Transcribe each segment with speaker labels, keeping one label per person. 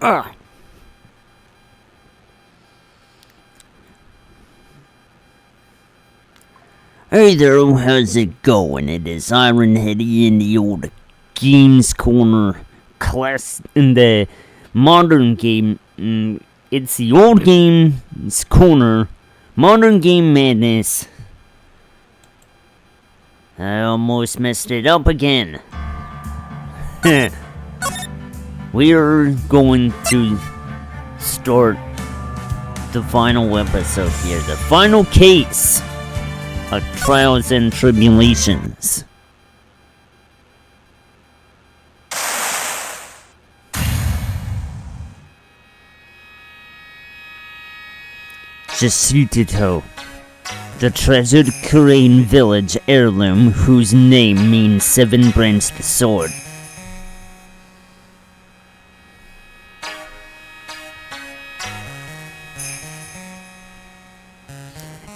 Speaker 1: Ah. Hey there, how's it going? It is Iron Heady in the old Games Corner class in the modern game. It's the old Games Corner, modern game madness. I almost messed it up again. We're going to start the final episode here, the final case of Trials and Tribulations. Jasutito, the treasured Korean village heirloom whose name means seven-branched sword.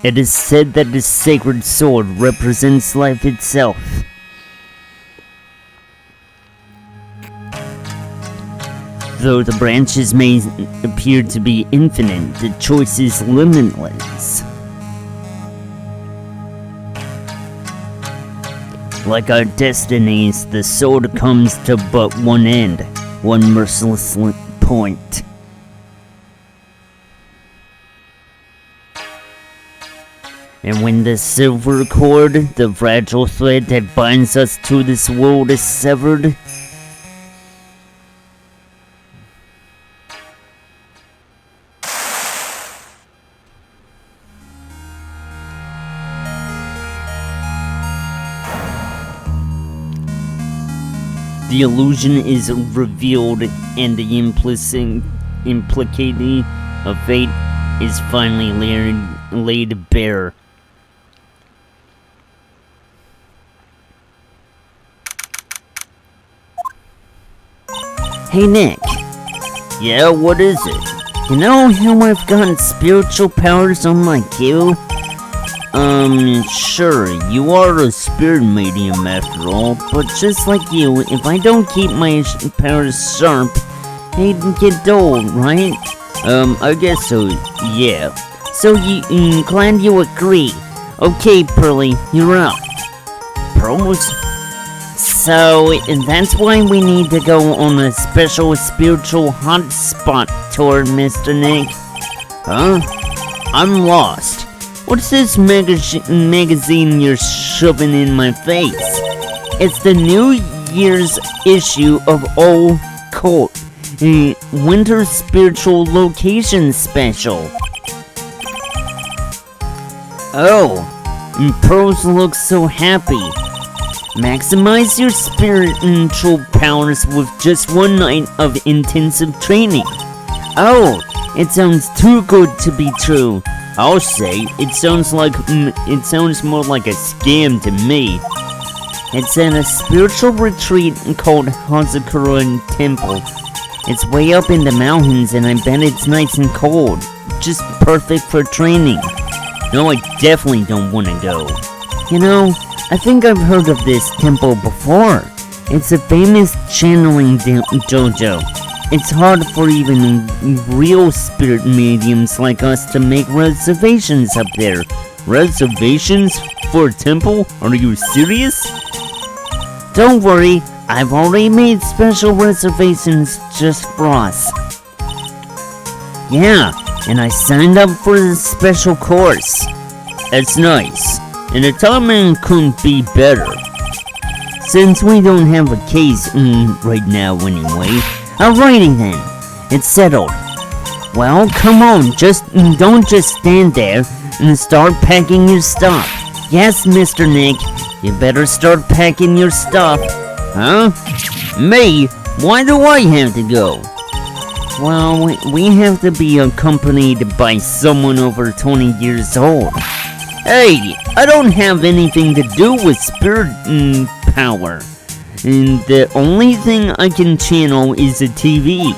Speaker 1: It is said that the sacred sword represents life itself. Though the branches may appear to be infinite, the choice is limitless. Like our destinies, the sword comes to but one end, one merciless point. And when the silver cord, the fragile thread that binds us to this world, is severed, the illusion is revealed and the implication of fate is finally laid bare. Hey Nick. Yeah, what is it? You know how I've gotten spiritual powers unlike you? Sure, you are a spirit medium after all, but just like you, if I don't keep my powers sharp, they'd get dull, right? I guess so, yeah. So glad you agree. Okay, Pearly, you're up. Pros? So, that's why we need to go on a special spiritual hotspot tour, Mr. Nick. Huh? I'm lost. What's this magazine you're shoving in my face? It's the New Year's issue of Old Cult, a Winter Spiritual Location Special. Oh, and Pros looks so happy. Maximize your spiritual powers with just one night of intensive training. Oh, it sounds too good to be true. I'll say, it sounds more like a scam to me. It's at a spiritual retreat called Hazakura Temple. It's way up in the mountains and I bet it's nice and cold. Just perfect for training. No, I definitely don't want to go. You know, I think I've heard of this temple before. It's a famous channeling dojo. It's hard for even real spirit mediums like us to make reservations up there. Reservations? For a temple? Are you serious? Don't worry, I've already made special reservations just for us. Yeah, and I signed up for the special course. That's nice. And the timing couldn't be better. Since we don't have a case right now anyway. Alrighty then, it's settled. Well, come on, don't just stand there and start packing your stuff. Yes, Mr. Nick, you better start packing your stuff. Huh? Me? Why do I have to go? Well, we have to be accompanied by someone over 20 years old. Hey, I don't have anything to do with spirit power. And the only thing I can channel is a TV.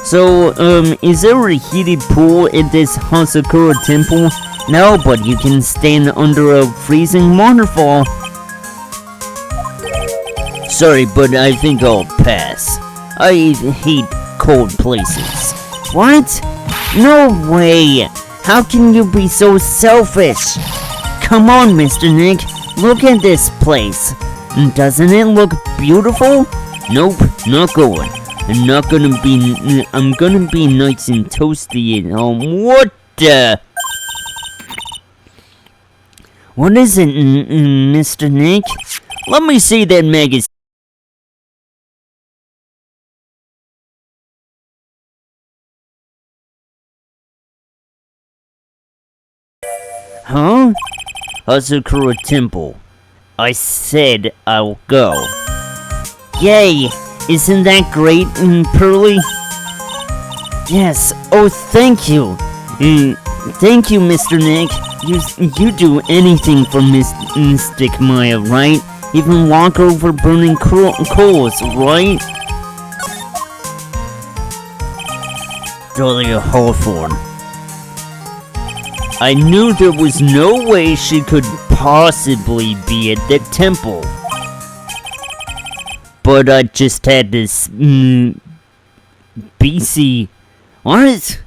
Speaker 1: So, is there a heated pool at this Hazakura temple? No, but you can stand under a freezing waterfall. Sorry, but I think I'll pass. I hate cold places. What? No way! How can you be so selfish? Come on, Mr. Nick, look at this place. Doesn't it look beautiful? Nope, not going. I'm gonna be nice and toasty at home. What the? What is it, Mr. Nick? Let me see that magazine. Huh? Hazakura Temple. I said I'll go. Yay! Isn't that great, Pearly? Yes. Oh, thank you. Thank you, Mr. Nick. You do anything for Mystic Maya, right? Even walk over burning coals, right? Dahlia Hawthorne. I knew there was no way she could possibly be at the temple. But I just had this, BC... What?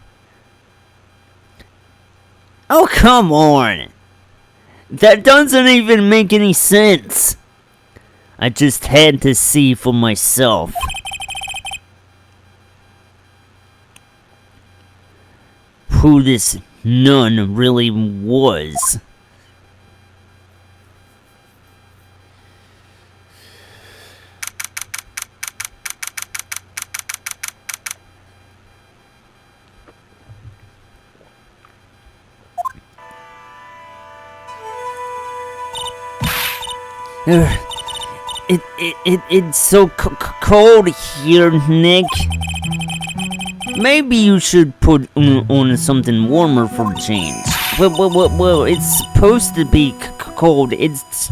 Speaker 1: Oh, come on! That doesn't even make any sense! I just had to see for myself. Who this nun really was. It's so cold here, Nick. Maybe you should put on something warmer for a change. Well, it's supposed to be cold. It's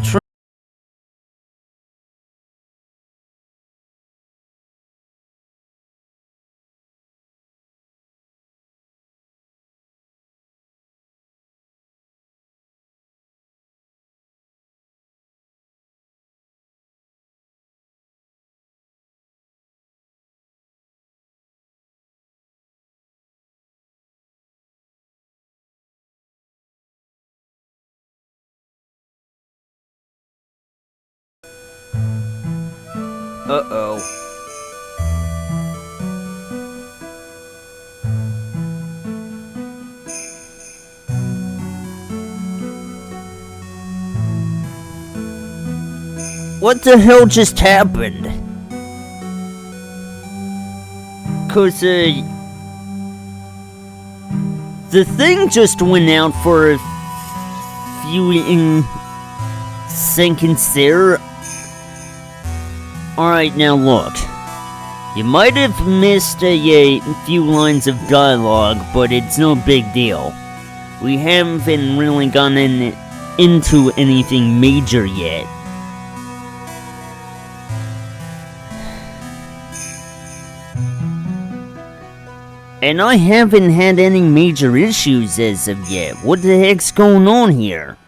Speaker 1: Uh-oh. What the hell just happened? 'Cause, the thing just went out for a few seconds there. Alright, now look. You might have missed a few lines of dialogue, but it's no big deal. We haven't really gone into anything major yet. And I haven't had any major issues as of yet. What the heck's going on here?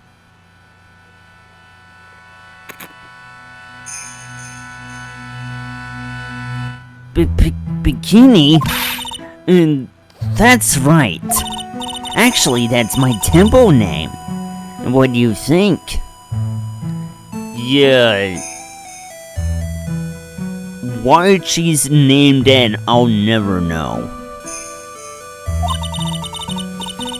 Speaker 1: Bikini? That's right. Actually, that's my temple name. What do you think? Yeah. Why she's named that, I'll never know.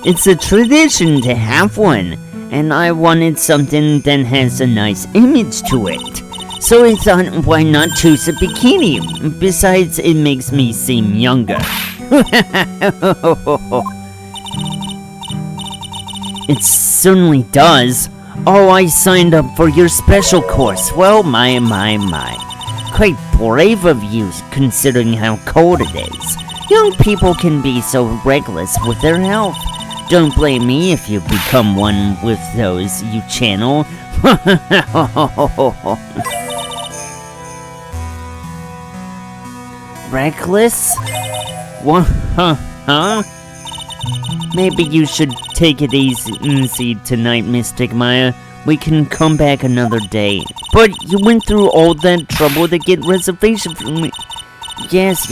Speaker 1: It's a tradition to have one, and I wanted something that has a nice image to it. So I thought, why not choose a bikini? Besides, it makes me seem younger. It certainly does. Oh, I signed up for your special course. Well, my. Quite brave of you, considering how cold it is. Young people can be so reckless with their health. Don't blame me if you become one with those you channel. Reckless? What? Huh? Maybe you should take it easy tonight, Mystic Maya. We can come back another day. But you went through all that trouble to get reservation for me. Yes,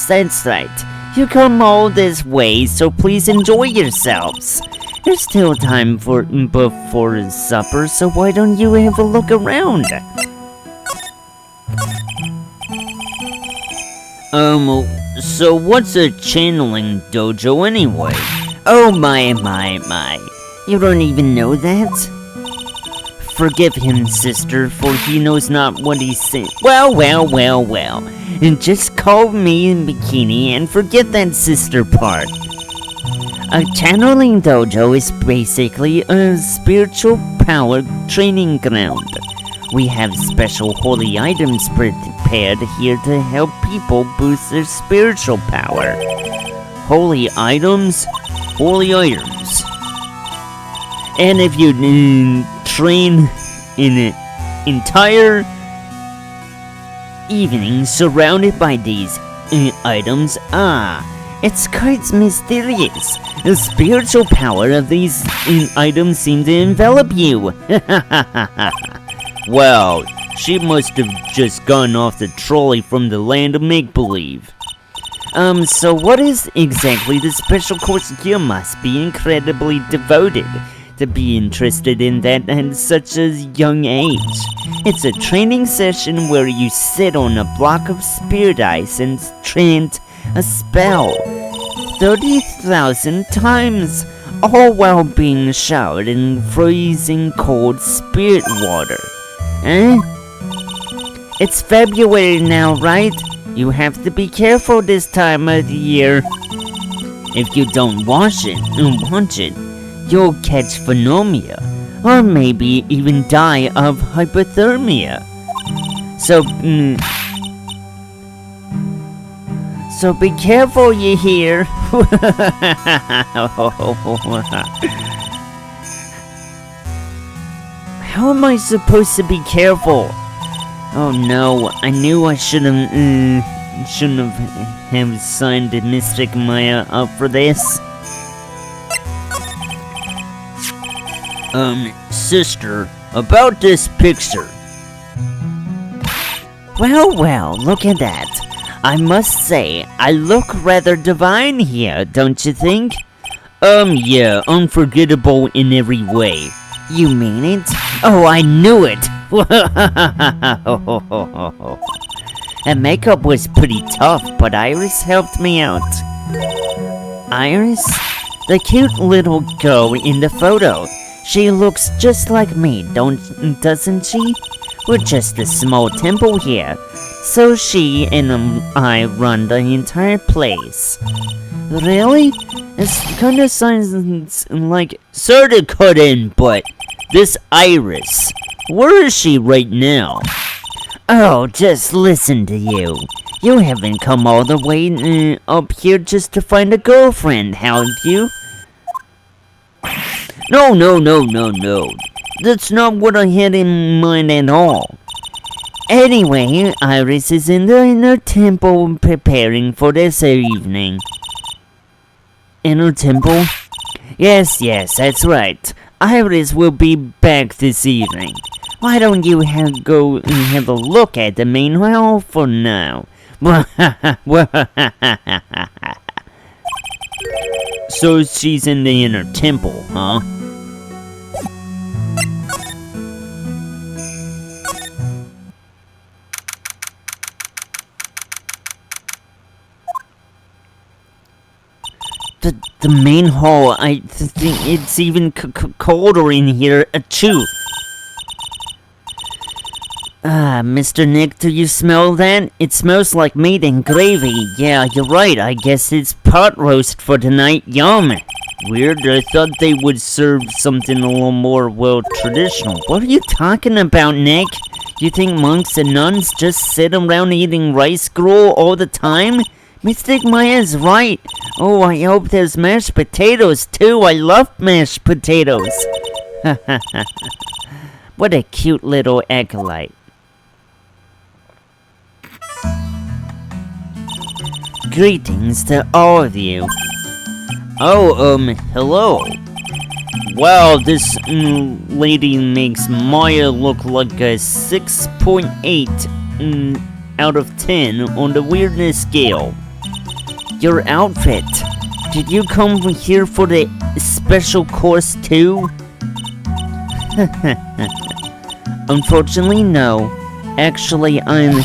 Speaker 1: that's right. You come all this way, so please enjoy yourselves. There's still time before supper, so why don't you have a look around? So what's a channeling dojo anyway? Oh my. You don't even know that? Forgive him, sister, for he knows not what he's saying. Well. And just call me in bikini and forget that sister part. A channeling dojo is basically a spiritual power training ground. We have special holy items prepared here to help people boost their spiritual power. Holy items. And if you train in an entire evening surrounded by these items, it's quite mysterious. The spiritual power of these items seem to envelop you. Well, she must have just gone off the trolley from the land of make-believe. So what is exactly the special course? You must be incredibly devoted to be interested in that at such a young age. It's a training session where you sit on a block of spirit ice and chant a spell 30,000 times, all while being showered in freezing cold spirit water. It's February now, right? You have to be careful this time of the year. If you don't watch it, you'll catch pneumonia, or maybe even die of hypothermia. So be careful, you hear? How am I supposed to be careful? Oh no, I knew I shouldn't have signed Mystic Maya up for this. Sister, about this picture. Well, look at that. I must say, I look rather divine here, don't you think? Yeah, unforgettable in every way. You mean it? Oh, I knew it! The makeup was pretty tough, but Iris helped me out. Iris? The cute little girl in the photo. She looks just like me, doesn't she? We're just a small temple here, so she and I run the entire place. Really? This kinda sounds like sorta cut in, but this Iris, where is she right now? Oh, just listen to you. You haven't come all the way up here just to find a girlfriend, have you? No. That's not what I had in mind at all. Anyway, Iris is in the inner temple preparing for this evening. Inner temple? Yes, that's right. Iris will be back this evening. Why don't you go and have a look at the main hall for now? So she's in the inner temple, huh? The main hall, I think it's even colder in here, achoo. Mr. Nick, do you smell that? It smells like meat and gravy. Yeah, you're right, I guess it's pot roast for tonight. Yum! Weird, I thought they would serve something a little more, well, traditional. What are you talking about, Nick? You think monks and nuns just sit around eating rice gruel all the time? Mystic Maya's right. Oh, I hope there's mashed potatoes, too. I love mashed potatoes. What a cute little acolyte. Greetings to all of you. Oh, hello. Wow, this lady makes Maya look like a 6.8 out of 10 on the weirdness scale. Your outfit. Did you come here for the special course too? Unfortunately, no. Actually, I'm...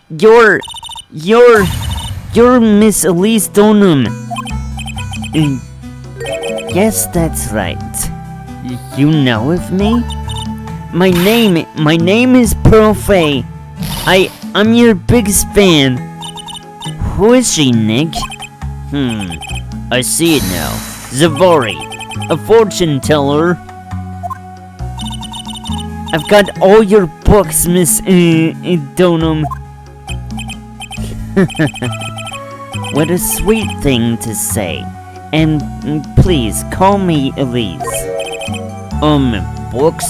Speaker 1: You're Miss Elise Donham. Yes, that's right. You know of me? My name is Pearl Faye. I'm your biggest fan. Who is she, Nick? I see it now. Zavari, a fortune teller. I've got all your books, Miss Donham. What a sweet thing to say. And please call me Elise. Books?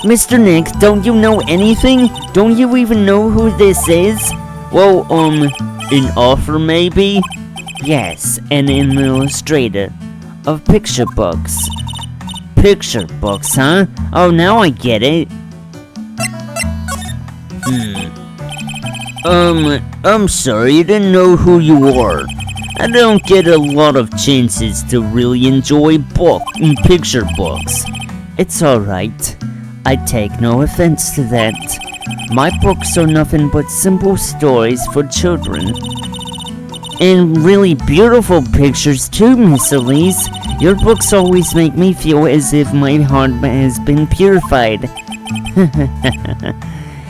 Speaker 1: Mr. Nick, don't you know anything? Don't you even know who this is? Well, an author maybe? Yes, and an illustrator of picture books. Picture books, huh? Oh, now I get it. I'm sorry, I didn't know who you are. I don't get a lot of chances to really enjoy picture books. It's alright. I take no offense to that. My books are nothing but simple stories for children. And really beautiful pictures too, Miss Elise. Your books always make me feel as if my heart has been purified.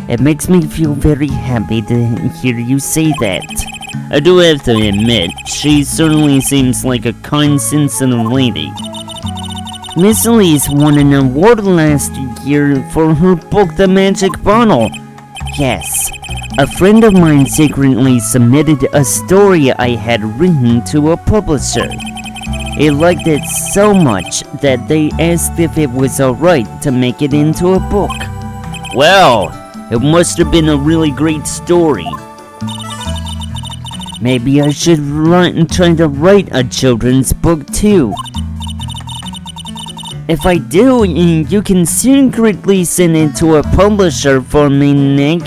Speaker 1: It makes me feel very happy to hear you say that. I do have to admit, she certainly seems like a kind, sensitive lady. Miss Elise won an award last year for her book, The Magic Bottle. Yes, a friend of mine secretly submitted a story I had written to a publisher. They liked it so much that they asked if it was alright to make it into a book. Well, it must have been a really great story. Maybe I should try to write a children's book too. If I do, you can secretly send it to a publisher for me, Nick.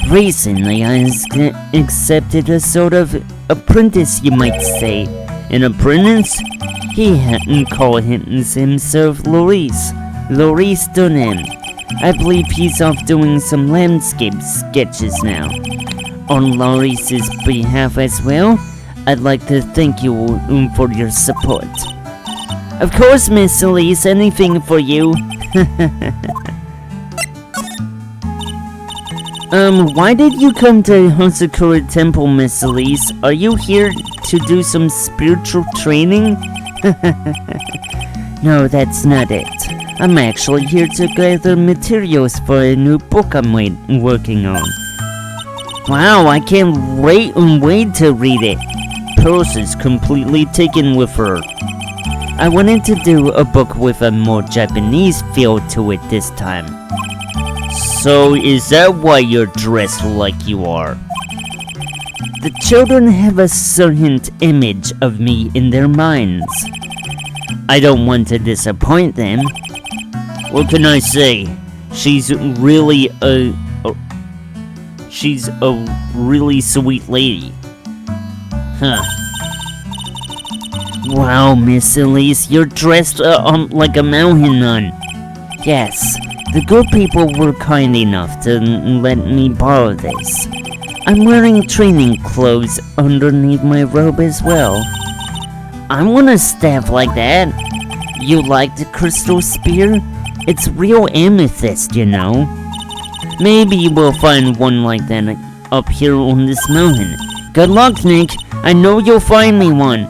Speaker 1: Recently, I accepted a sort of apprentice, you might say. An apprentice? He hadn't called himself Maurice Dunham. I believe he's off doing some landscape sketches now. On Maurice's behalf as well, I'd like to thank you for your support. Of course, Miss Elise, anything for you. Why did you come to Hasakura Temple, Miss Elise? Are you here to do some spiritual training? No, that's not it. I'm actually here to gather materials for a new book I'm working on. Wow, I can't wait to read it. Pearls is completely taken with her. I wanted to do a book with a more Japanese feel to it this time. So is that why you're dressed like you are? The children have a certain image of me in their minds. I don't want to disappoint them. What can I say? She's really a really sweet lady. Huh. Wow, Miss Elise, you're dressed like a mountain nun. Yes, the good people were kind enough to let me borrow this. I'm wearing training clothes underneath my robe as well. I want a staff like that. You like the crystal spear? It's real amethyst, you know. Maybe we'll find one like that up here on this mountain. Good luck, Nick. I know you'll find me one.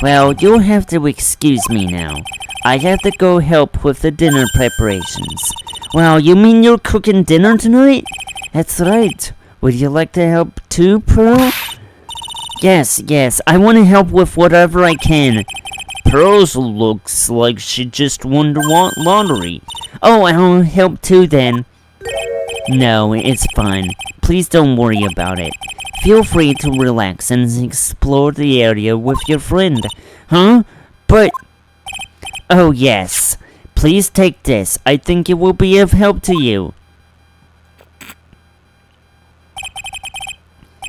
Speaker 1: Well, you'll have to excuse me now. I have to go help with the dinner preparations. Wow, you mean you're cooking dinner tonight? That's right. Would you like to help too, Pearl? Yes, I want to help with whatever I can. Pearl looks like she just won the lottery. Oh, I'll help too then. No, it's fine. Please don't worry about it. Feel free to relax and explore the area with your friend. Huh? But... Oh yes. Please take this. I think it will be of help to you.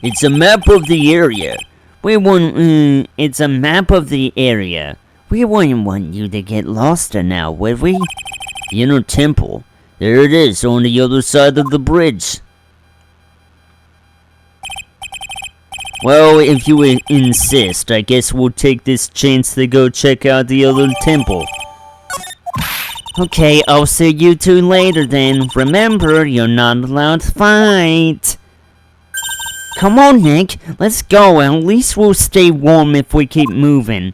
Speaker 1: It's a map of the area. It's a map of the area. We wouldn't want you to get lost in now, would we? The inner temple. There it is, on the other side of the bridge. Well, if you insist, I guess we'll take this chance to go check out the other temple. Okay, I'll see you two later then. Remember, you're not allowed to fight. Come on, Nick. Let's go. At least we'll stay warm if we keep moving.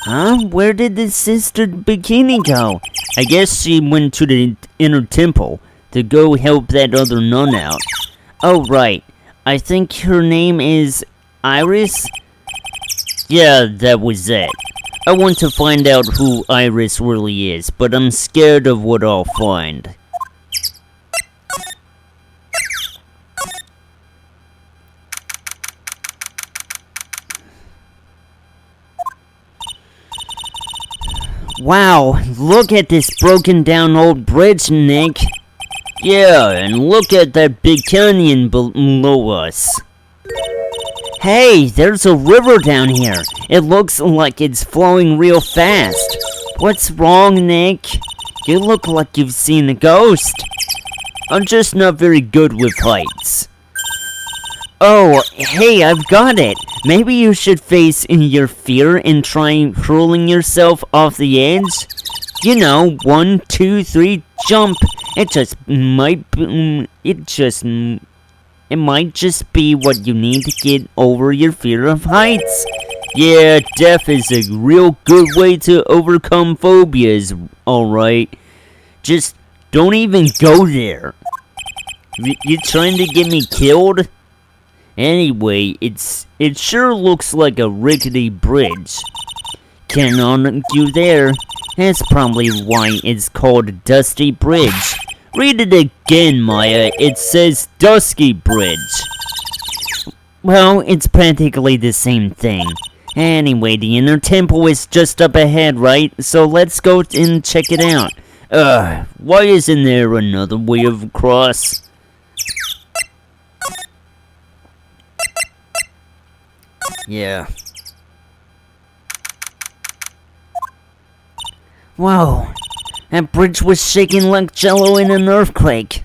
Speaker 1: Huh? Where did the sister Bikini go? I guess she went to the inner temple to go help that other nun out. Oh, right. I think her name is Iris? Yeah, that was it. I want to find out who Iris really is, but I'm scared of what I'll find. Wow, look at this broken down old bridge, Nick. Yeah, and look at that big canyon below us. Hey, there's a river down here. It looks like it's flowing real fast. What's wrong, Nick? You look like you've seen a ghost. I'm just not very good with heights. Oh, hey, I've got it. Maybe you should face in your fear and try hurling yourself off the edge. You know, 1, 2, 3, jump. It might just be what you need to get over your fear of heights. Yeah, death is a real good way to overcome phobias, alright. Just don't even go there. You trying to get me killed? Anyway, it sure looks like a rickety bridge. Can't argue there. That's probably why it's called Dusty Bridge. Read it again, Maya. It says Dusky Bridge. Well, it's practically the same thing. Anyway, the inner temple is just up ahead, right? So let's go and check it out. Why isn't there another way across? Yeah. Whoa. That bridge was shaking like jello in an earthquake.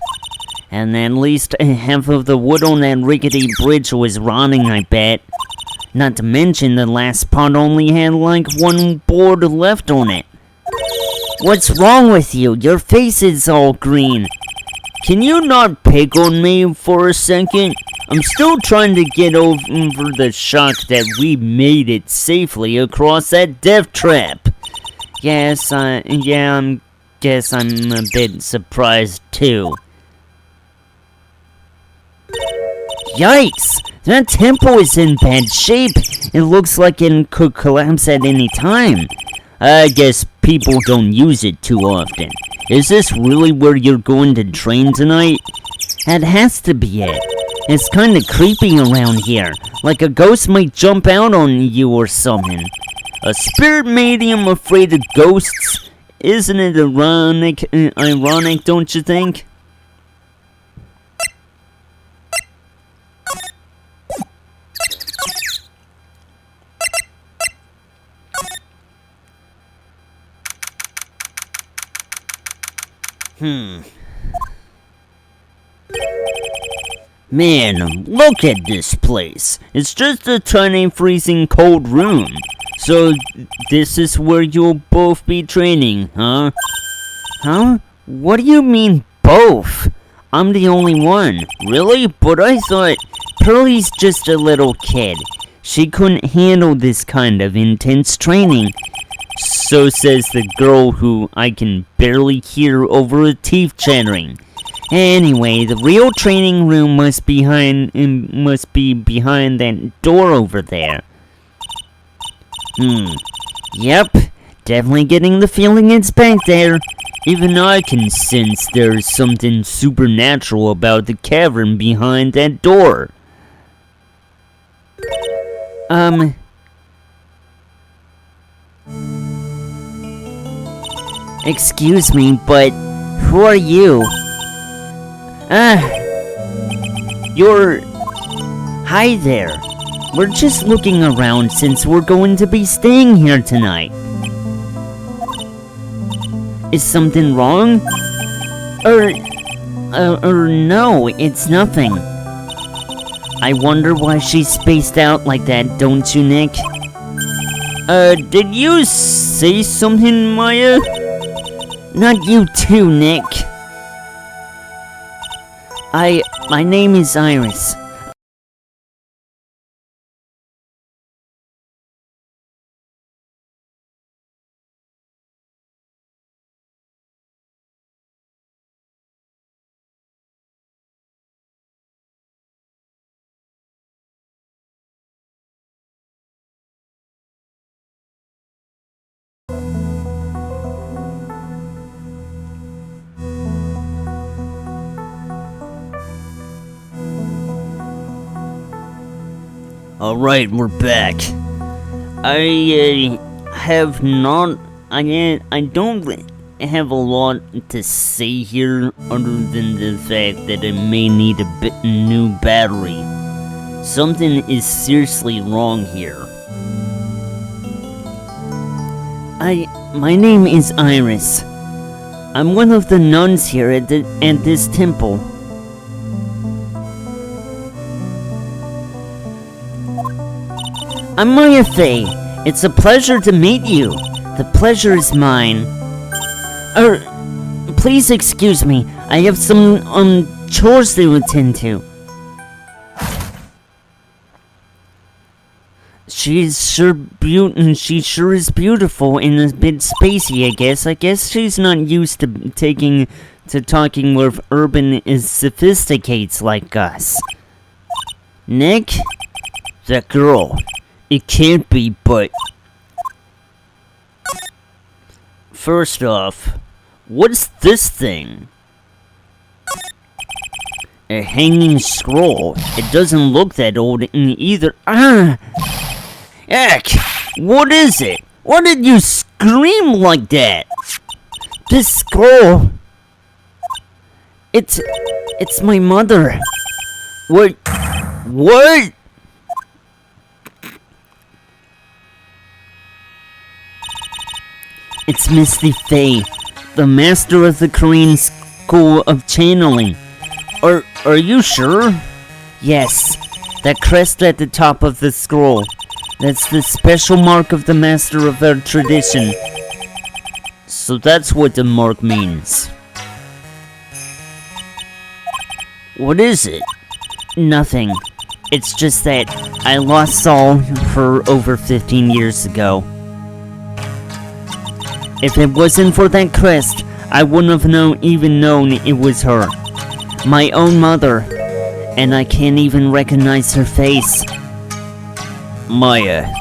Speaker 1: And at least half of the wood on that rickety bridge was rotting, I bet. Not to mention the last part only had like one board left on it. What's wrong with you? Your face is all green. Can you not pick on me for a second? I'm still trying to get over the shock that we made it safely across that death trap. Guess I'm a bit surprised too. Yikes! That temple is in bad shape. It looks like it could collapse at any time. I guess people don't use it too often. Is this really where you're going to train tonight? That has to be it. It's kinda creepy around here, like a ghost might jump out on you or something. A spirit medium afraid of ghosts? Isn't it ironic, don't you think? Man, look at this place. It's just a tiny freezing cold room. So, this is where you'll both be training, huh? Huh? What do you mean, both? I'm the only one. Really? But I thought Pearlie's just a little kid. She couldn't handle this kind of intense training. So says the girl who I can barely hear over her teeth chattering. Anyway, the real training room must be behind that door over there. Yep, definitely getting the feeling it's back there. Even I can sense there's something supernatural about the cavern behind that door. Excuse me, but Who are you? You're... Hi there. We're just looking around since we're going to be staying here tonight. Is something wrong? No, it's nothing. I wonder why she's spaced out like that, don't you, Nick? Did you say something, Maya? Not you too, Nick. My name is Iris. Alright, we're back. I don't have a lot to say here other than the fact that I may need a bit new battery. Something is seriously wrong here. My name is Iris. I'm one of the nuns here at this temple. I'm Maya Faye. It's a pleasure to meet you. The pleasure is mine. Please excuse me. I have some, chores to attend to. She sure is beautiful and a bit spacey, I guess. I guess she's not used to talking with urban sophisticates like us. Nick? That girl. It can't be, but... First off, what's this thing? A hanging scroll. It doesn't look that old either. Eck! What is it? Why did you scream like that? This scroll... It's my mother. What? What? It's Misty Faye, the master of the Korean School of Channeling. Are you sure? Yes, that crest at the top of the scroll. That's the special mark of the master of our tradition. So that's what the mark means. What is it? Nothing. It's just that I lost Saul for over 15 years ago. If it wasn't for that crest, I wouldn't have even known it was her. My own mother. And I can't even recognize her face. Maya.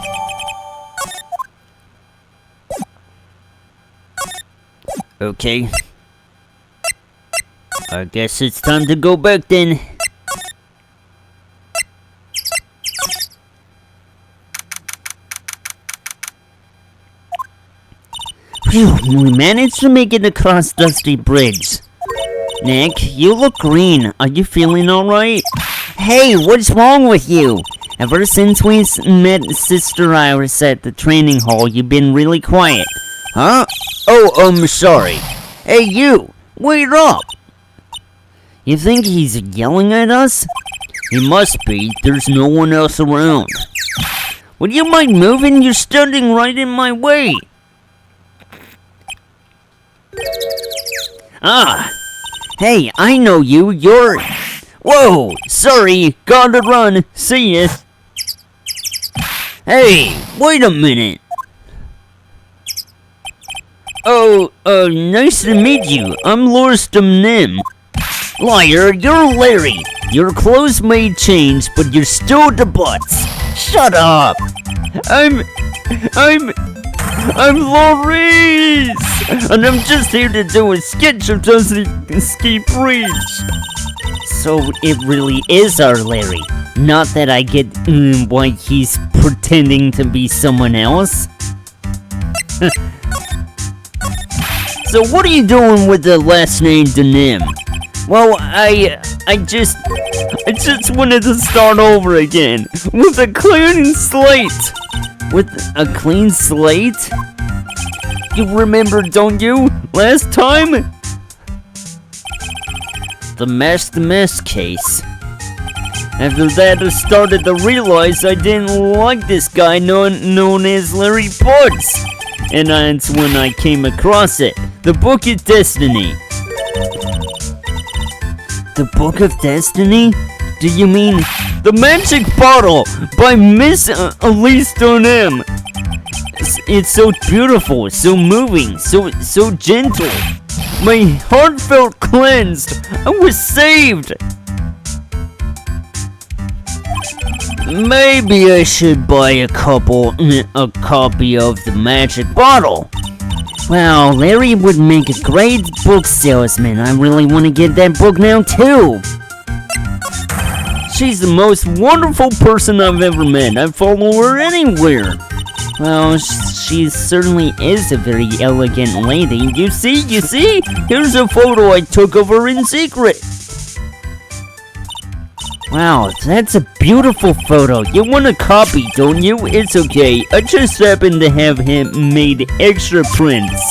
Speaker 1: Okay. I guess it's time to go back then. Phew, we managed to make it across Dusty Bridge. Nick, you look green. Are you feeling alright? Hey, what's wrong with you? Ever since we met Sister Iris at the training hall, you've been really quiet. Huh? Oh, I'm sorry. Hey, you! Wait up! You think he's yelling at us? He must be. There's no one else around. Would you mind moving? You're standing right in my way. Ah! Hey, I know you. You're... Whoa! Sorry. Gotta run. See ya. Hey, wait a minute. Oh, nice to meet you. I'm Lorstum Nim. Liar, you're Larry. Your clothes may change, but you're still the butts. Shut up. I'm Maurice, and I'm just here to do a sketch of Dusty Ski Bridge. So it really is our Larry. Not that I get why he's pretending to be someone else. So what are you doing with the last name Denim? Well, I just wanted to start over again with a clean slate. With a clean slate? You remember, don't you? Last time? The mess case. After that, I started to realize I didn't like this guy known as Larry Potts. And that's when I came across it. The Book of Destiny. The Book of Destiny? Do you mean The Magic Bottle by Miss Elise Donem? It's so beautiful, so moving, so gentle. My heart felt cleansed. I was saved. Maybe I should buy a copy of The Magic Bottle. Wow, Larry would make a great book salesman. I really want to get that book now too. She's the most wonderful person I've ever met. I follow her anywhere. Well, she certainly is a very elegant lady. You see? Here's a photo I took of her in secret. Wow, that's a beautiful photo. You want a copy, don't you? It's okay. I just happen to have him made extra prints.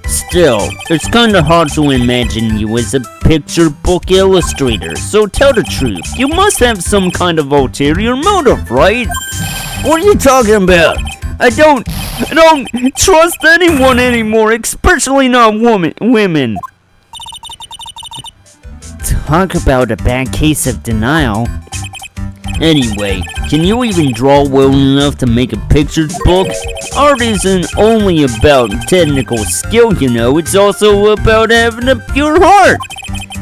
Speaker 1: Still, it's kinda hard to imagine you as a picture book illustrator, so tell the truth. You must have some kind of ulterior motive, right? What are you talking about? I don't trust anyone anymore, especially not women. Talk about a bad case of denial. Anyway, can you even draw well enough to make a picture book? Art isn't only about technical skill, you know, it's also about having a pure heart.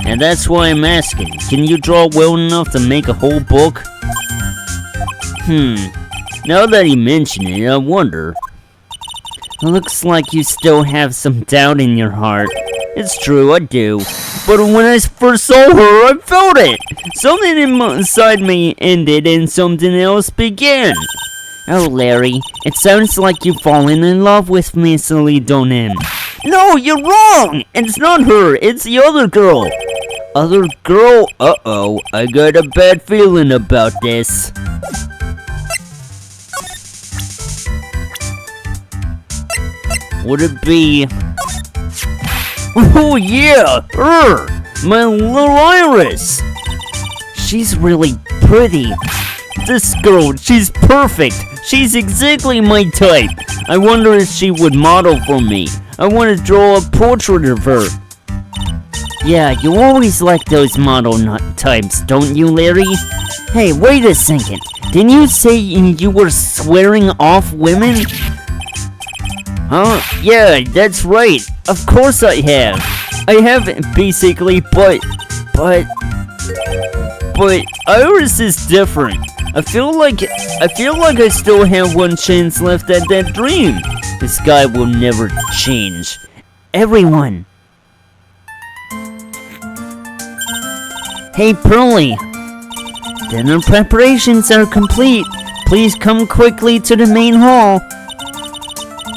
Speaker 1: And that's why I'm asking, can you draw well enough to make a whole book? Now that you mention it, I wonder. Looks like you still have some doubt in your heart. It's true, I do. But when I first saw her, I felt it. Something inside me ended and something else began. Oh, Larry, it sounds like you've fallen in love with Miss Ellie Donen. No, you're wrong! It's not her, it's the other girl. Other girl? Uh-oh, I got a bad feeling about this. Would it be... Oh yeah, her! My little Iris! She's really pretty. This girl, she's perfect. She's exactly my type. I wonder if she would model for me. I want to draw a portrait of her. Yeah, you always like those model types, don't you, Larry? Hey, wait a second. Didn't you say you were swearing off women? Huh? Yeah, that's right. Of course I have. I haven't, basically, but Iris is different. I feel like I still have one chance left at that dream. This guy will never change. Everyone. Hey, Pearly. Dinner preparations are complete. Please come quickly to the main hall.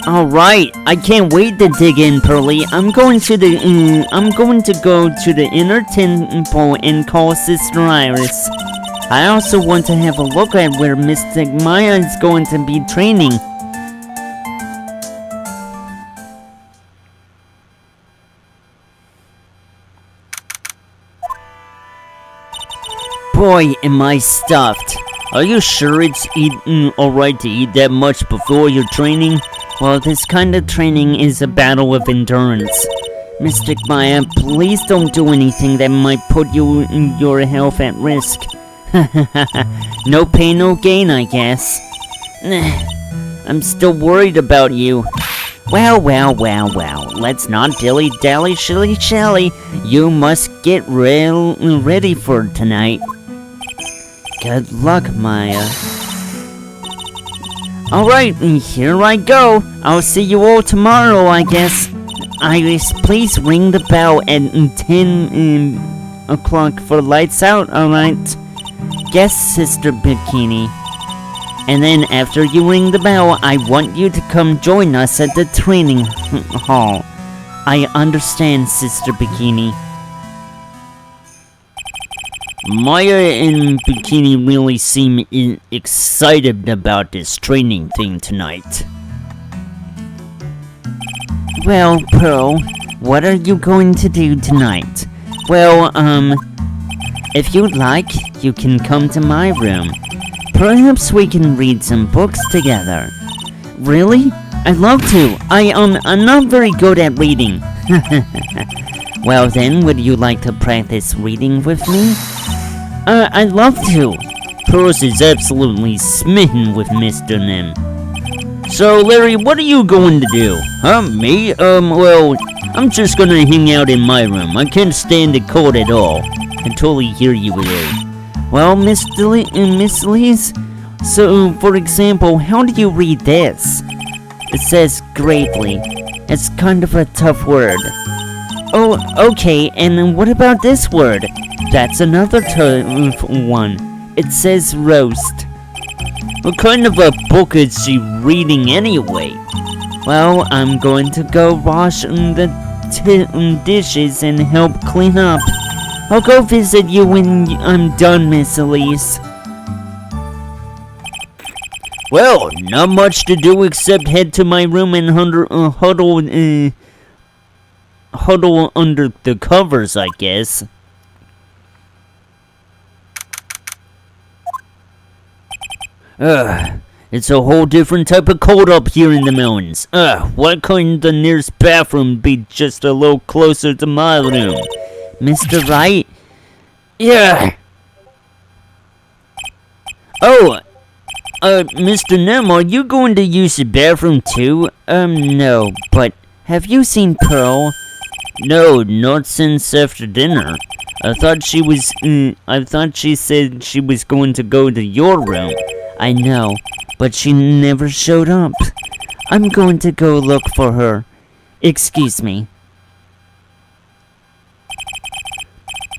Speaker 1: Alright, I can't wait to dig in, Pearly. I'm going to go to the inner temple and call Sister Iris. I also want to have a look at where Mystic Maya is going to be training. Boy, am I stuffed. Are you sure it's alright to eat that much before your training? Well, this kind of training is a battle of endurance. Mystic Maya, please don't do anything that might put your health at risk. No pain, no gain, I guess. I'm still worried about you. Well. Let's not dilly-dally, shilly-shally. You must get ready for tonight. Good luck, Maya. Alright, here I go. I'll see you all tomorrow, I guess. Iris, please ring the bell at 10 o'clock for lights out, alright? Yes, Sister Bikini. And then after you ring the bell, I want you to come join us at the training hall. I understand, Sister Bikini. Maya and Bikini really seem excited about this training thing tonight. Well, Pearl, what are you going to do tonight? Well, if you'd like, you can come to my room. Perhaps we can read some books together. Really? I'd love to. I'm not very good at reading. Well then, would you like to practice reading with me? I'd love to. Pearls is absolutely smitten with Mr. Nim. So, Larry, what are you going to do? Me? Well, I'm just gonna hang out in my room. I can't stand the cold at all. I totally hear you there. Well, Miss Lees, so, for example, how do you read this? It says greatly. It's kind of a tough word. Oh, okay, and then what about this word? That's another tough one. It says roast. What kind of a book is she reading anyway? Well, I'm going to go wash the dishes and help clean up. I'll go visit you when I'm done, Miss Elise. Well, not much to do except head to my room and huddle under the covers, I guess. It's a whole different type of cold up here in the mountains. Why couldn't the nearest bathroom be just a little closer to my room? Mr. Wright? Yeah. Oh, Mr. Nim, are you going to use the bathroom too? No, but have you seen Pearl? No, not since after dinner. I thought she said she was going to go to your room. I know, but she never showed up. I'm going to go look for her. Excuse me.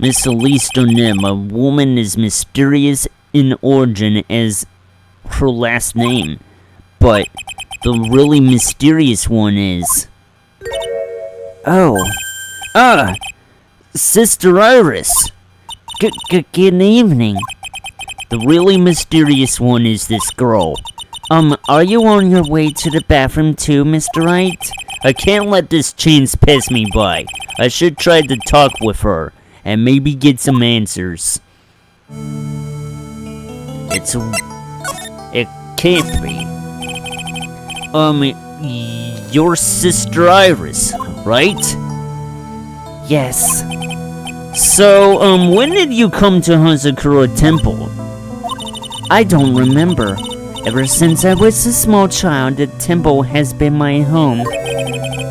Speaker 1: Miss Elise Nim, a woman as mysterious in origin as her last name, but the really mysterious one is... Oh. Sister Iris. Good evening. The really mysterious one is this girl. Are you on your way to the bathroom too, Mr. Wright? I can't let this chance pass me by. I should try to talk with her, and maybe get some answers. It can't be. Your Sister Iris, right? Yes. So, when did you come to Hazakura Temple? I don't remember. Ever since I was a small child, the temple has been my home.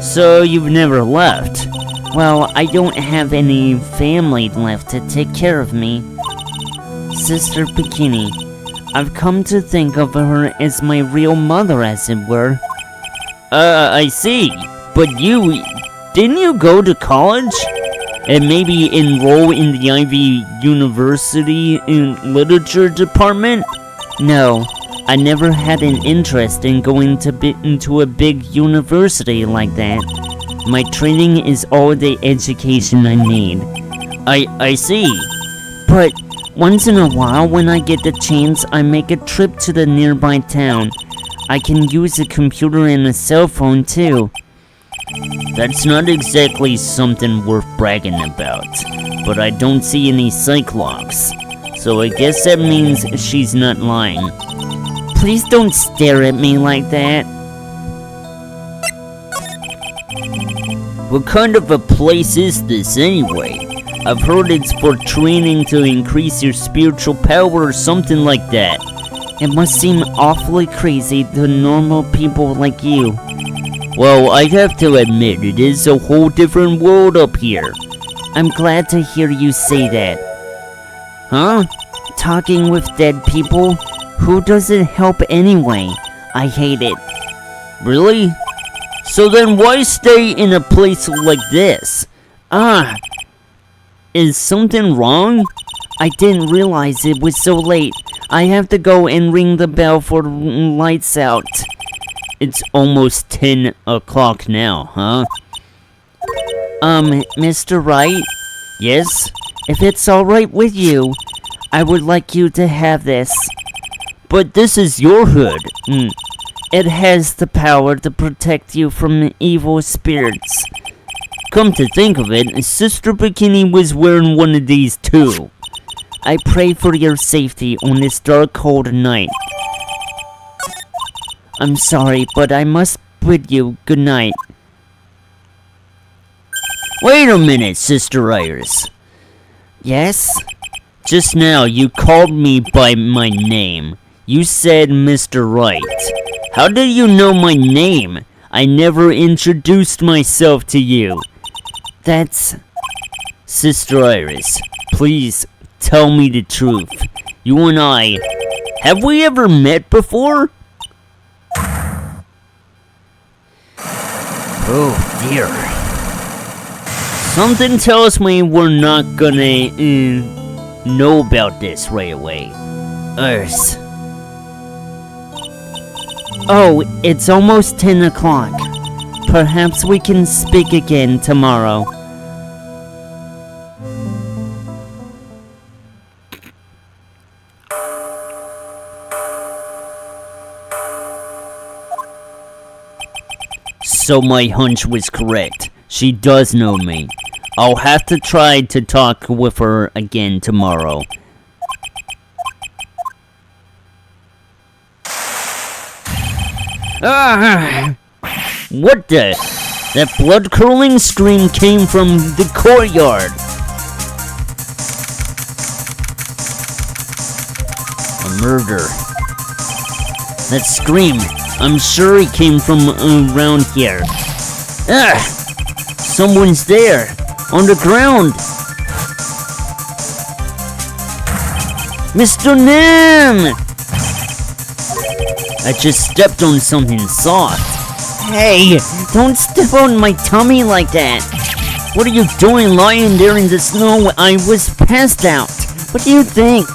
Speaker 1: So, you've never left? Well, I don't have any family left to take care of me. Sister Bikini. I've come to think of her as my real mother, as it were. I see. But didn't you go to college? And maybe enroll in the Ivy University in Literature Department? No, I never had an interest in going into a big university like that. My training is all the education I need. I see. But once in a while, when I get the chance, I make a trip to the nearby town. I can use a computer and a cell phone too. That's not exactly something worth bragging about, but I don't see any Cyclops, so I guess that means she's not lying. Please don't stare at me like that. What kind of a place is this anyway? I've heard it's for training to increase your spiritual power or something like that. It must seem awfully crazy to normal people like you. Well, I have to admit, it is a whole different world up here. I'm glad to hear you say that. Huh? Talking with dead people? Who does it help anyway? I hate it. Really? So then why stay in a place like this? Is something wrong? I didn't realize it was so late. I have to go and ring the bell for lights out. It's almost 10 o'clock now, huh? Mr. Wright? Yes? If it's alright with you, I would like you to have this. But this is your hood. It has the power to protect you from evil spirits. Come to think of it, Sister Bikini was wearing one of these too. I pray for your safety on this dark, cold night. I'm sorry, but I must bid you good night. Wait a minute, Sister Iris. Yes? Just now, you called me by my name. You said Mr. Wright. How do you know my name? I never introduced myself to you. That's... Sister Iris, please tell me the truth. You and I... Have we ever met before? Oh dear. Something tells me we're not gonna know about this right away. Iris. Oh, it's almost 10 o'clock. Perhaps we can speak again tomorrow. So my hunch was correct. She does know me. I'll have to try to talk with her again tomorrow. What the? That blood-curdling scream came from the courtyard. A murder. That scream, I'm sure it came from around here. Someone's there, on the ground. Mr. Nim! I just stepped on something soft. Hey, don't step on my tummy like that. What are you doing lying there in the snow? I was passed out. What do you think?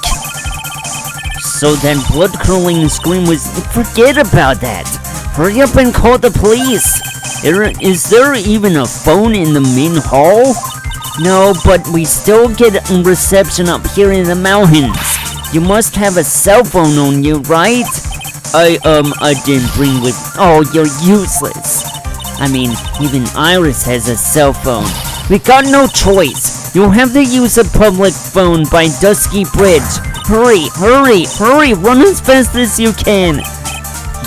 Speaker 1: So that blood-curdling scream was... Forget about that. Hurry up and call the police. Is there even a phone in the main hall? No, but we still get reception up here in the mountains. You must have a cell phone on you, right? I didn't bring with... Oh, you're useless. I mean, even Iris has a cell phone. We got no choice. You'll have to use a public phone by Dusky Bridge. Hurry, hurry, hurry, run as fast as you can.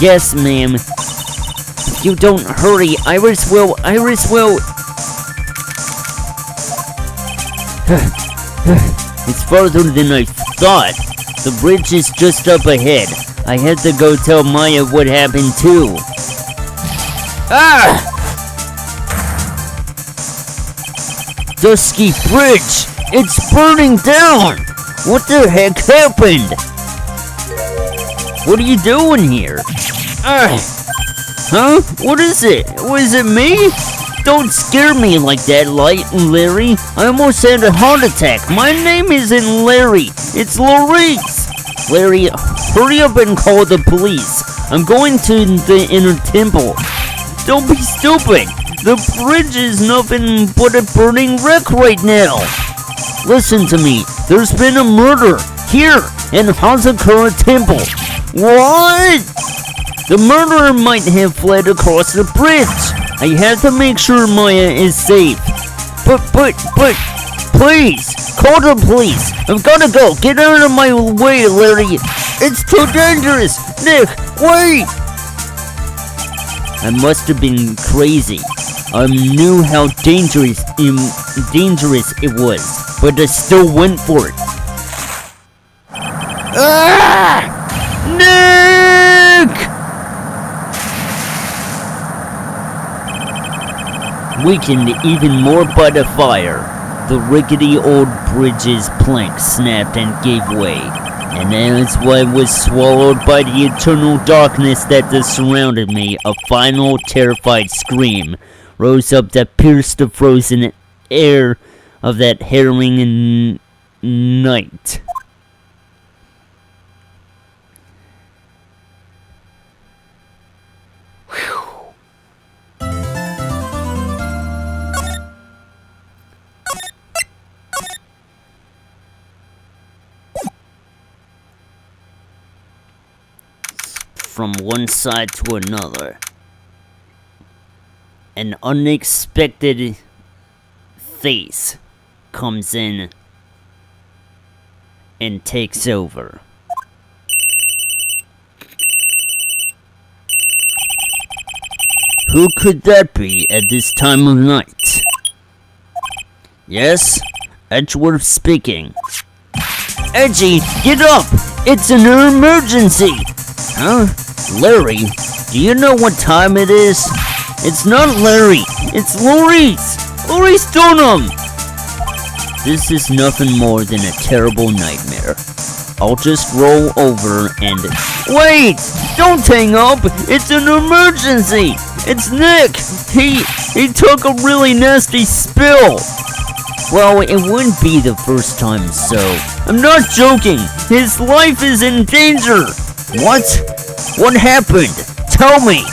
Speaker 1: Yes, ma'am. If you don't hurry, Iris will... It's farther than I thought. The bridge is just up ahead. I had to go tell Maya what happened too. Ah! Dusky Bridge! It's burning down! What the heck happened? What are you doing here? Huh? What is it? Was it me? Don't scare me like that, Larry. I almost had a heart attack. My name isn't Larry. It's Lorice. Larry, hurry up and call the police. I'm going to the inner temple. Don't be stupid. The bridge is nothing but a burning wreck right now. Listen to me. There's been a murder here in Hazakura Temple. What? The murderer might have fled across the bridge. I have to make sure Maya is safe. But, please, call the police. I've gotta go. Get out of my way, Larry. It's too dangerous. Nick, wait. I must have been crazy. I knew how dangerous it was, but I still went for it. Nick! Weakened even more by the fire, the rickety old bridge's plank snapped and gave way, and as I was swallowed by the eternal darkness that surrounded me, a final terrified scream rose up that pierced the frozen air of that harrowing night. from one side to another. An unexpected face comes in and takes over. Who could that be at this time of night? Yes, Edgeworth speaking. Edgy, get up! It's an emergency! Huh? Larry, do you know what time it is? It's not Larry, it's Maurice! Maurice Dunham! This is nothing more than a terrible nightmare. I'll just roll over and... Wait! Don't hang up! It's an emergency! It's Nick! He took a really nasty spill! Well, it wouldn't be the first time, so... I'm not joking! His life is in danger! What? What happened? Tell me!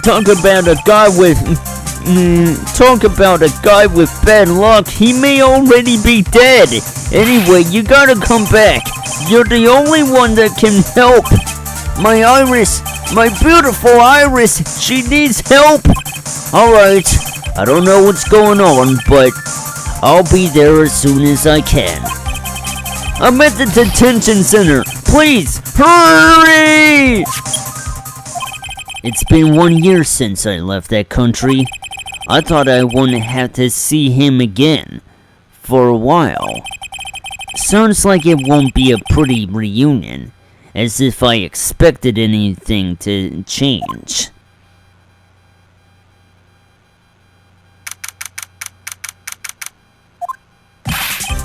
Speaker 1: Talk about a guy with bad luck. He may already be dead. Anyway, you gotta come back. You're the only one that can help. My Iris, my beautiful Iris, she needs help. Alright, I don't know what's going on, but I'll be there as soon as I can. I'm at the detention center. Please, hurry! It's been 1 year since I left that country. I thought I wouldn't have to see him again for a while. Sounds like it won't be a pretty reunion, as if I expected anything to change.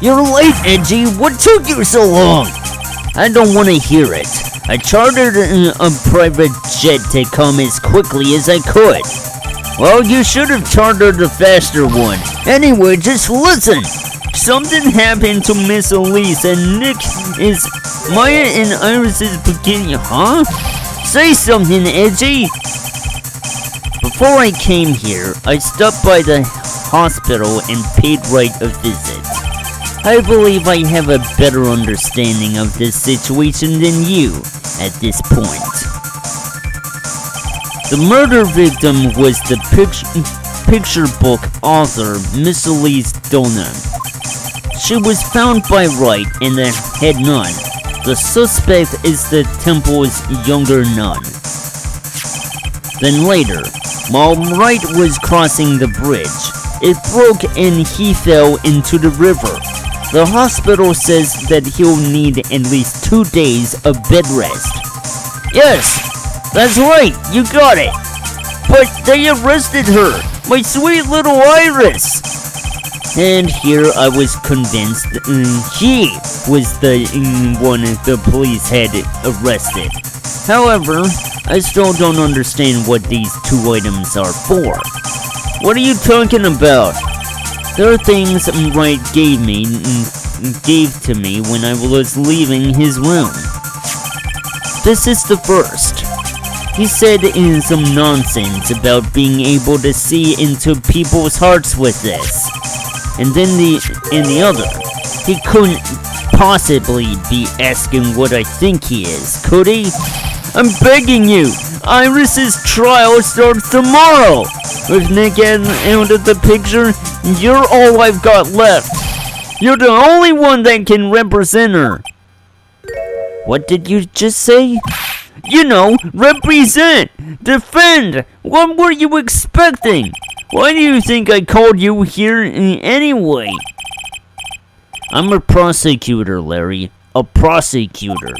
Speaker 1: You're late, Edgy! What took you so long? I don't want to hear it. I chartered a private jet to come as quickly as I could. Well, you should have chartered a faster one. Anyway, just listen. Something happened to Miss Elise and Nick is... Maya and Iris' beginning... Huh? Say something, Edgy! Before I came here, I stopped by the hospital and paid right a visit. I believe I have a better understanding of this situation than you at this point. The murder victim was the picture book author, Miss Elise Dunham. She was found by Wright in the head nun. The suspect is the temple's younger nun. Then later, while Wright was crossing the bridge, it broke and he fell into the river. The hospital says that he'll need at least 2 days of bed rest. Yes, that's right, you got it. But they arrested her, my sweet little Iris. And here I was convinced he was the one the police had arrested. However, I still don't understand what these 2 items are for. What are you talking about? There are things Wright gave to me when I was leaving his room. This is the first. He said some nonsense about being able to see into people's hearts with this. And then the other. He couldn't possibly be asking what I think he is, could he? I'm begging you! Iris's trial starts tomorrow! With Nick out of the picture, you're all I've got left. You're the only one that can represent her. What did you just say? You know, represent! Defend! What were you expecting? Why do you think I called you here anyway? I'm a prosecutor, Larry. A prosecutor.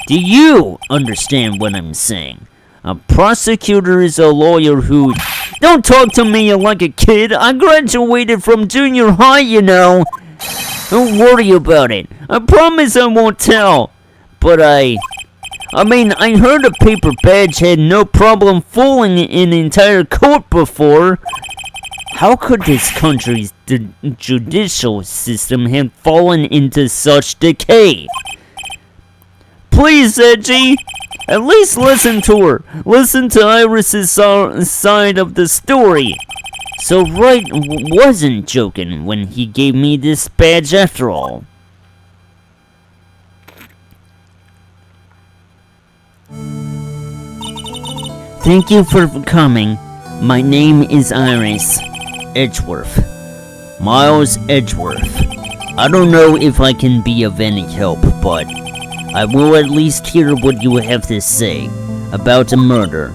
Speaker 1: Do you understand what I'm saying? A prosecutor is a lawyer who... Don't talk to me like a kid. I graduated from junior high, you know. Don't worry about it. I promise I won't tell. But I heard a paper badge had no problem fooling an entire court before. How could this country's judicial system have fallen into such decay? Please, Edgy, at least listen to her. Listen to Iris's side of the story. So Wright wasn't joking when he gave me this badge after all. Thank you for coming. My name is Iris Edgeworth. Miles Edgeworth. I don't know if I can be of any help, but I will at least hear what you have to say about the murder.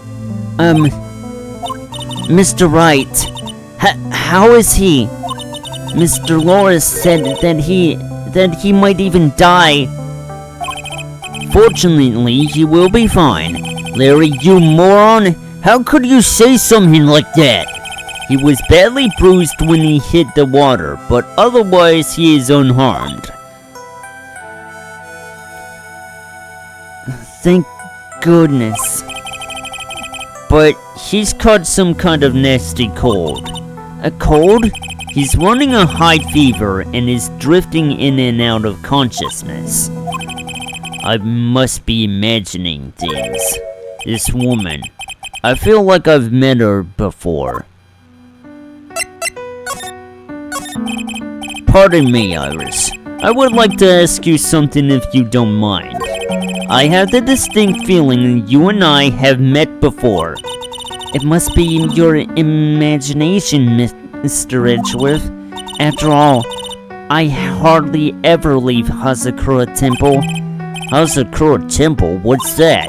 Speaker 1: Mr. Wright, how is he? Mr. Loris said that he might even die. Fortunately, he will be fine. Larry, you moron! How could you say something like that? He was badly bruised when he hit the water, but otherwise he is unharmed. Thank goodness. But he's caught some kind of nasty cold. A cold? He's running a high fever and is drifting in and out of consciousness. I must be imagining things. This woman. I feel like I've met her before. Pardon me, Iris. I would like to ask you something if you don't mind. I have the distinct feeling you and I have met before. It must be your imagination, Mr. Edgeworth. After all, I hardly ever leave Hazakura Temple. Hazakura Temple? What's that?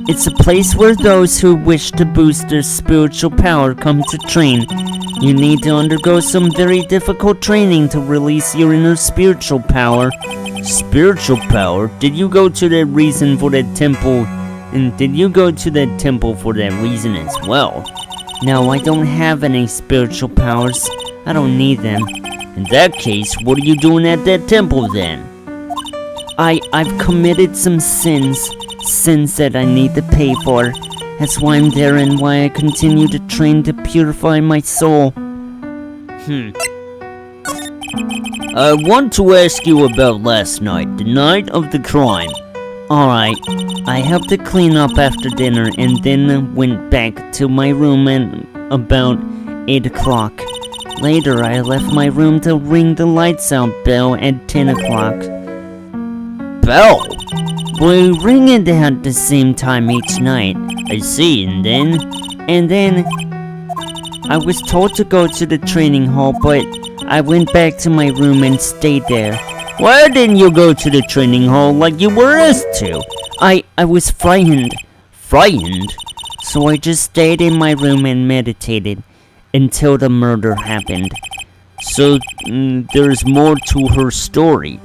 Speaker 1: It's a place where those who wish to boost their spiritual power come to train. You need to undergo some very difficult training to release your inner spiritual power. Spiritual power? Did you go to that reason for that temple? And did you go to that temple for that reason as well? No, I don't have any spiritual powers. I don't need them. In that case, what are you doing at that temple then? I've committed some sins that I need to pay for. That's why I'm there and why I continue to train to purify my soul. I want to ask you about last night, the night of the crime. Alright, I helped to clean up after dinner and then went back to my room at about 8 o'clock. Later, I left my room to ring the lights out bell at 10 o'clock. Bell? We ring it at the same time each night. I see, and then I was told to go to the training hall, but I went back to my room and stayed there. Why didn't you go to the training hall like you were asked to? I was frightened. Frightened? So I just stayed in my room and meditated until the murder happened. So there's more to her story.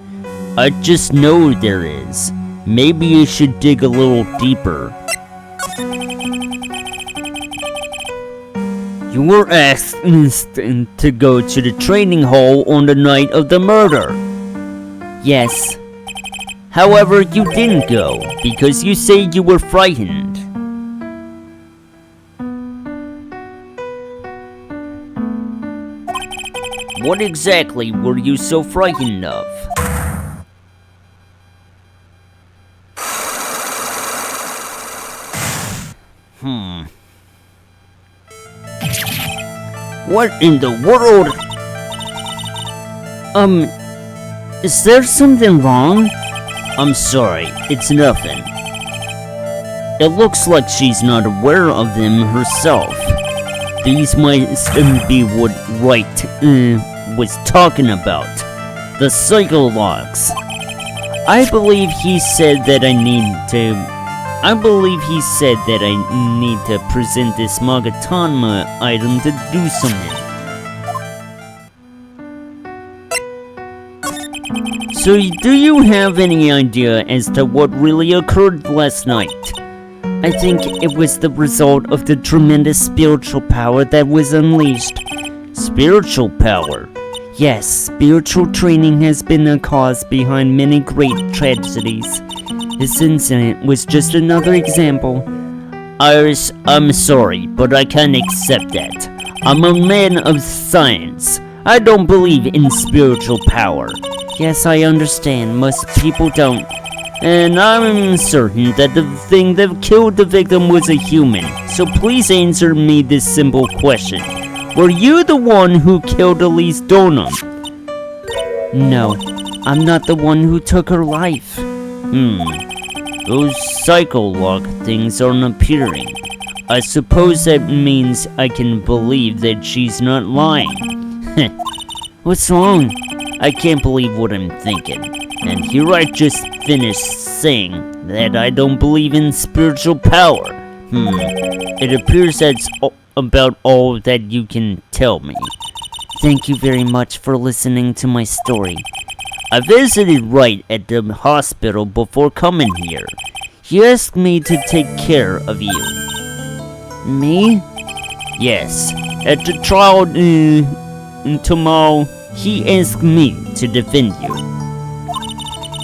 Speaker 1: I just know there is. Maybe you should dig a little deeper. You were asked to go to the training hall on the night of the murder. Yes. However, you didn't go because you say you were frightened. What exactly were you so frightened of? What in the world? Is there something wrong? I'm sorry, it's nothing. It looks like she's not aware of them herself. These might be what Wright was talking about. The psychologs. I believe he said that I need to present this Magatanma item to do something. So do you have any idea as to what really occurred last night? I think it was the result of the tremendous spiritual power that was unleashed. Spiritual power? Yes, spiritual training has been a cause behind many great tragedies. This incident was just another example. Iris, I'm sorry, but I can't accept that. I'm a man of science. I don't believe in spiritual power. Yes, I understand. Most people don't. And I'm certain that the thing that killed the victim was a human. So please answer me this simple question. Were you the one who killed Elise Donham? No, I'm not the one who took her life. Those psycholog things aren't appearing. I suppose that means I can believe that she's not lying. What's wrong? I can't believe what I'm thinking. And here I just finished saying that I don't believe in spiritual power. It appears that's about all that you can tell me. Thank you very much for listening to my story. I visited Wright at the hospital before coming here. He asked me to take care of you. Me? Yes. At the trial tomorrow, he asked me to defend you.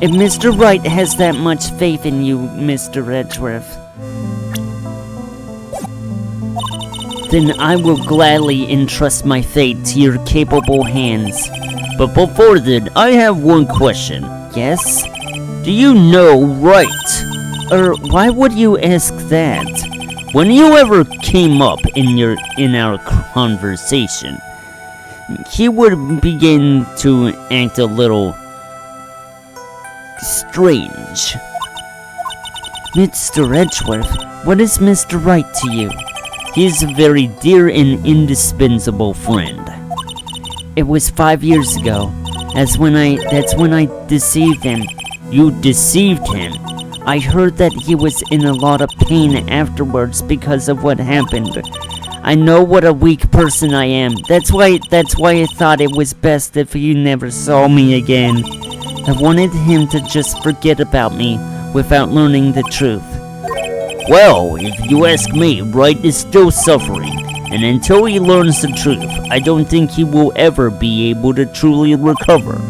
Speaker 1: If Mr. Wright has that much faith in you, Mr. Edgeworth, then I will gladly entrust my fate to your capable hands. But before that, I have one question. Yes? Do you know Wright? Why would you ask that? When you ever came up in our conversation, he would begin to act a little strange. Mr. Edgeworth, what is Mr. Wright to you? He is a very dear and indispensable friend. It was 5 years ago. That's when I deceived him. You deceived him? I heard that he was in a lot of pain afterwards because of what happened. I know what a weak person I am. That's why I thought it was best if he never saw me again. I wanted him to just forget about me without learning the truth. Well, if you ask me, Wright is still suffering, and until he learns the truth, I don't think he will ever be able to truly recover.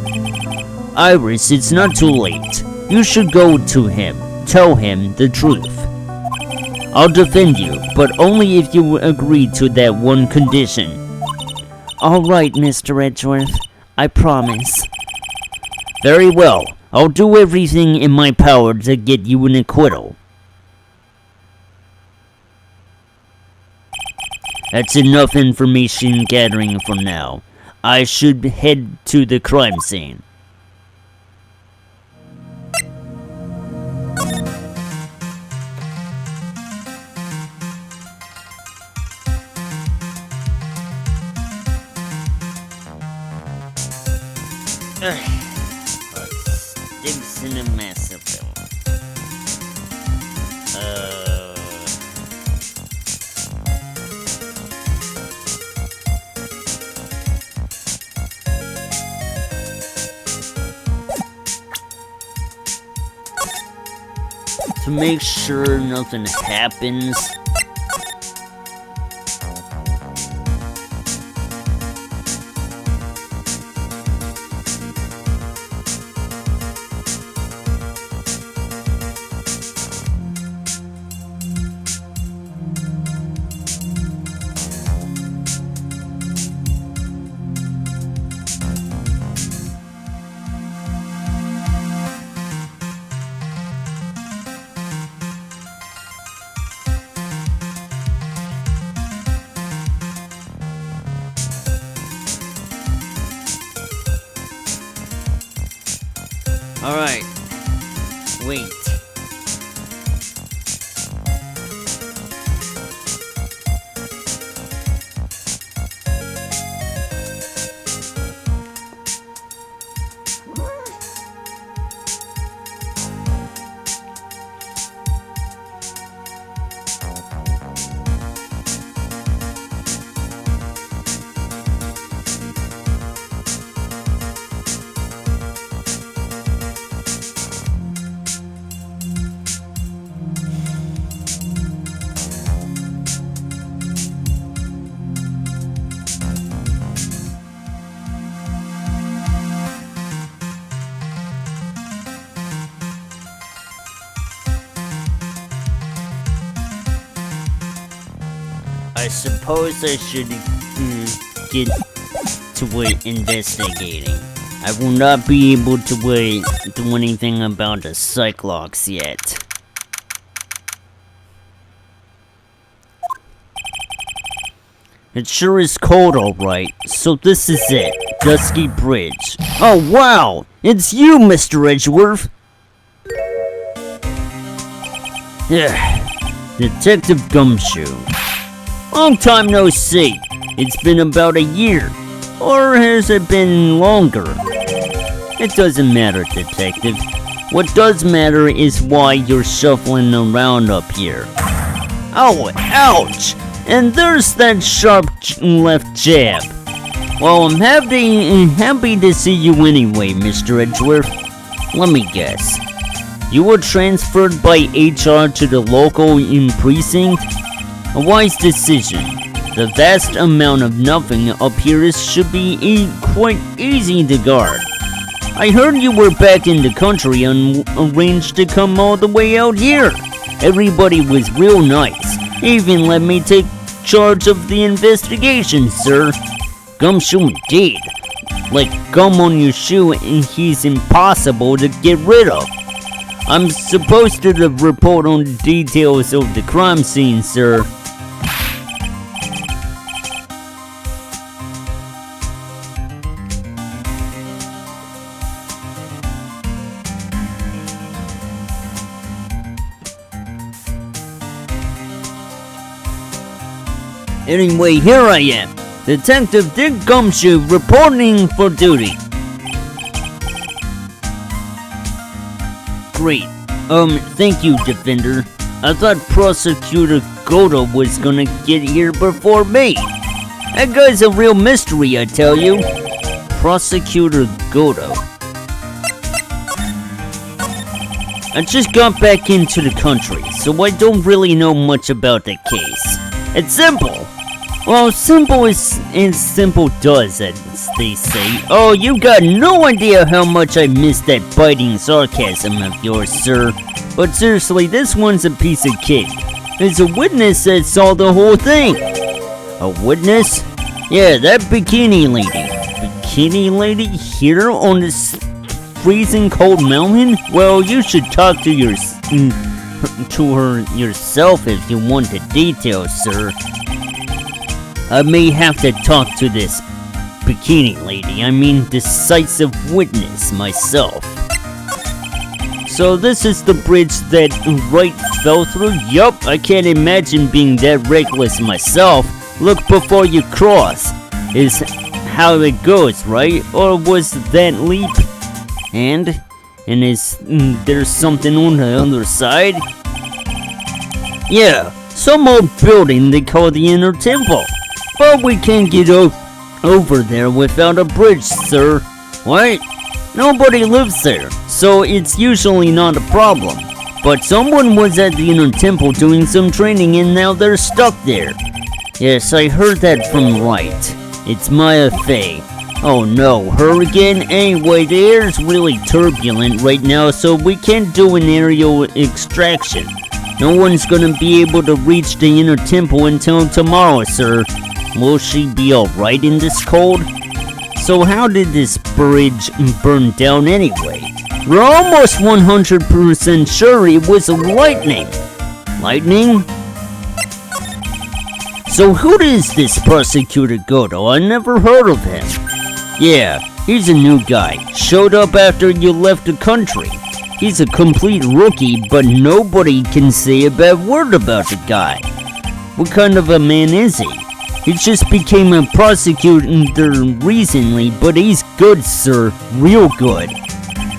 Speaker 1: Iris, it's not too late. You should go to him. Tell him the truth. I'll defend you, but only if you agree to that one condition. Alright, Mr. Edgeworth. I promise. Very well. I'll do everything in my power to get you an acquittal. That's enough information gathering for now. I should head to the crime scene. Sticks in a massive bill. To make sure nothing happens. Alright. Wait. I suppose I should get to it investigating. I will not be able to do anything about the Cyclops yet. It sure is cold, alright. So this is it. Dusky Bridge. Oh wow! It's you, Mr. Edgeworth! Detective Gumshoe. Long time no see. It's been about a year. Or has it been longer? It doesn't matter, Detective. What does matter is why you're shuffling around up here. Oh, ouch! And there's that sharp left jab. Well, I'm happy to see you anyway, Mr. Edgeworth. Let me guess. You were transferred by HR to the local precinct? A wise decision. The vast amount of nothing up here should be quite easy to guard. I heard you were back in the country and arranged to come all the way out here. Everybody was real nice. Even let me take charge of the investigation, sir. Gumshoe indeed. Like gum on your shoe, and he's impossible to get rid of. I'm supposed to report on the details of the crime scene, sir. Anyway, here I am. Detective Dick Gumshoe reporting for duty. Great. Thank you, Defender. I thought Prosecutor Goto was gonna get here before me. That guy's a real mystery, I tell you. Prosecutor Goto. I just got back into the country, so I don't really know much about the case. It's simple. Well, simple is simple does, as they say. Oh, you got no idea how much I miss that biting sarcasm of yours, sir. But seriously, this one's a piece of cake. There's a witness that saw the whole thing. A witness? Yeah, that bikini lady. Bikini lady here on this freezing cold mountain? Well, you should talk to her yourself if you want the details, sir. I may have to talk to this bikini lady, decisive witness myself. So this is the bridge that Wright fell through? Yup, I can't imagine being that reckless myself. Look before you cross, is how it goes, right? Or was that leap? And is there something on the other side? Yeah, some old building they call the Inner Temple. But we can't get over there without a bridge, sir. What? Nobody lives there, so it's usually not a problem. But someone was at the Inner Temple doing some training and now they're stuck there. Yes, I heard that from Wright. It's Maya Fey. Oh no, her again? Anyway, the air's really turbulent right now, so we can't do an aerial extraction. No one's gonna be able to reach the Inner Temple until tomorrow, sir. Will she be alright in this cold? So how did this bridge burn down anyway? We're almost 100% sure it was lightning. Lightning? So who is this Prosecutor Goto? I never heard of him. Yeah, he's a new guy. Showed up after you left the country. He's a complete rookie, but nobody can say a bad word about the guy. What kind of a man is he? He just became a prosecutor recently, but he's good, sir. Real good.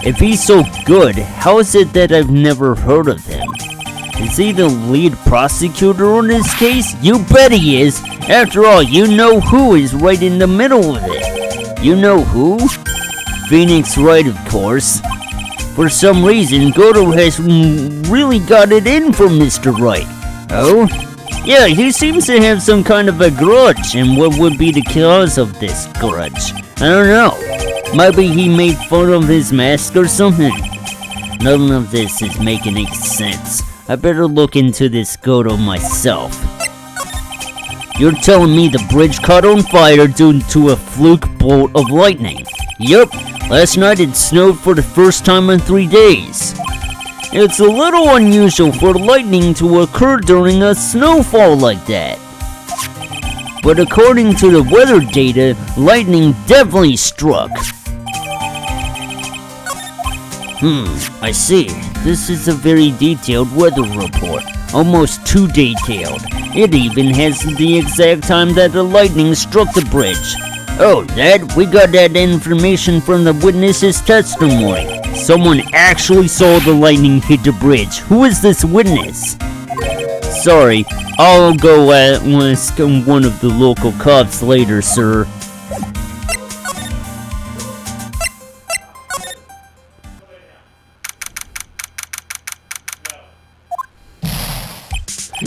Speaker 1: If he's so good, how is it that I've never heard of him? Is he the lead prosecutor on this case? You bet he is. After all, you know who is right in the middle of it. You know who? Phoenix Wright, of course. For some reason, Goto has really got it in for Mr. Wright. Oh? Yeah, he seems to have some kind of a grudge, and what would be the cause of this grudge? I don't know. Maybe he made fun of his mask or something? None of this is making any sense. I better look into this Goto myself. You're telling me the bridge caught on fire due to a fluke bolt of lightning? Yup, last night it snowed for the first time in 3 days. It's a little unusual for lightning to occur during a snowfall like that. But according to the weather data, lightning definitely struck. I see. This is a very detailed weather report. almost too detailed. It even has the exact time that the lightning struck the bridge. Oh, we got that information from the witness's testimony. Someone actually saw the lightning hit the bridge. Who is this witness? Sorry, I'll go ask one of the local cops later, sir.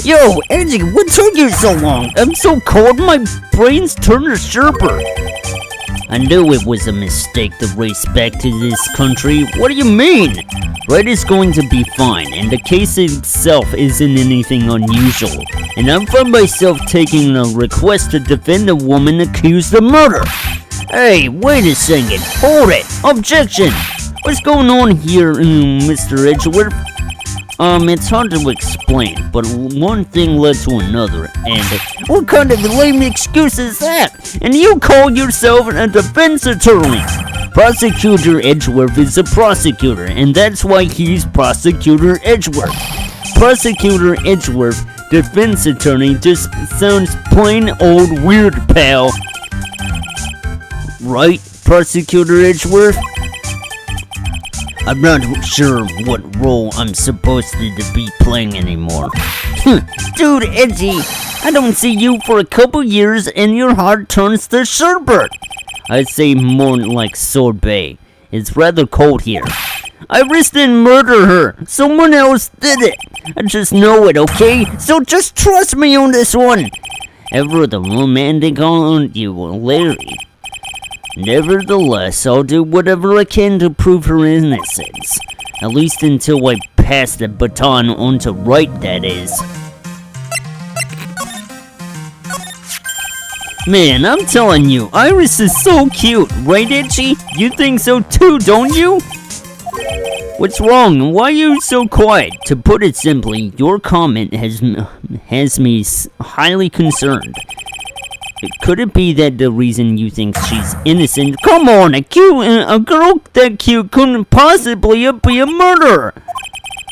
Speaker 1: Yo, Edgy, what took you so long? I'm so cold, my brain's turned to sherbet. I knew it was a mistake to race back to this country. What do you mean? Red is going to be fine, and the case itself isn't anything unusual. And I find myself taking a request to defend a woman accused of murder. Hey, wait a second. Hold it. Objection. What's going on here, Mr. Edgeworth? It's hard to explain, but one thing led to another, and what kind of lame excuse is that? And you call yourself a defense attorney? Prosecutor Edgeworth is a prosecutor, and that's why he's Prosecutor Edgeworth. Prosecutor Edgeworth, defense attorney, just sounds plain old weird, pal. Right, Prosecutor Edgeworth? I'm not sure what role I'm supposed to be playing anymore. Dude, Edgy, I don't see you for a couple years and your heart turns to sherbet. I'd say more like sorbet. It's rather cold here. Iris didn't murder her. Someone else did it. I just know it, okay? So just trust me on this one. Ever the romantic on you, Larry. Nevertheless, I'll do whatever I can to prove her innocence. At least until I pass the baton on to Wright, that is. Man, I'm telling you, Iris is so cute, right, Itchy? You think so too, don't you? What's wrong? Why are you so quiet? To put it simply, your comment has me highly concerned. Could it be that the reason you think she's innocent? Come on, a girl that cute couldn't possibly be a murderer.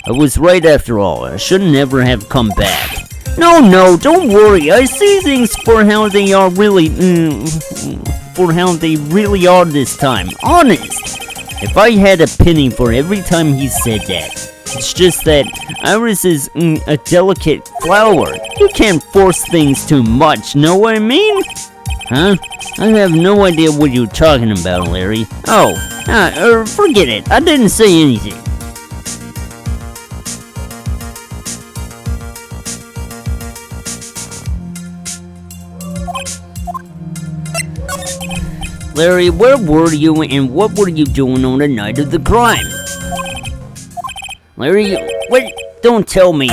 Speaker 1: I was right after all. I should never have come back. No, don't worry. I see things for how they are really, are this time. Honest. If I had a penny for every time he said that. It's just that Iris is a delicate flower. You can't force things too much, know what I mean? Huh? I have no idea what you're talking about, Larry. Oh, forget it. I didn't say anything. Larry, where were you and what were you doing on the night of the crime? Larry, wait, don't tell me.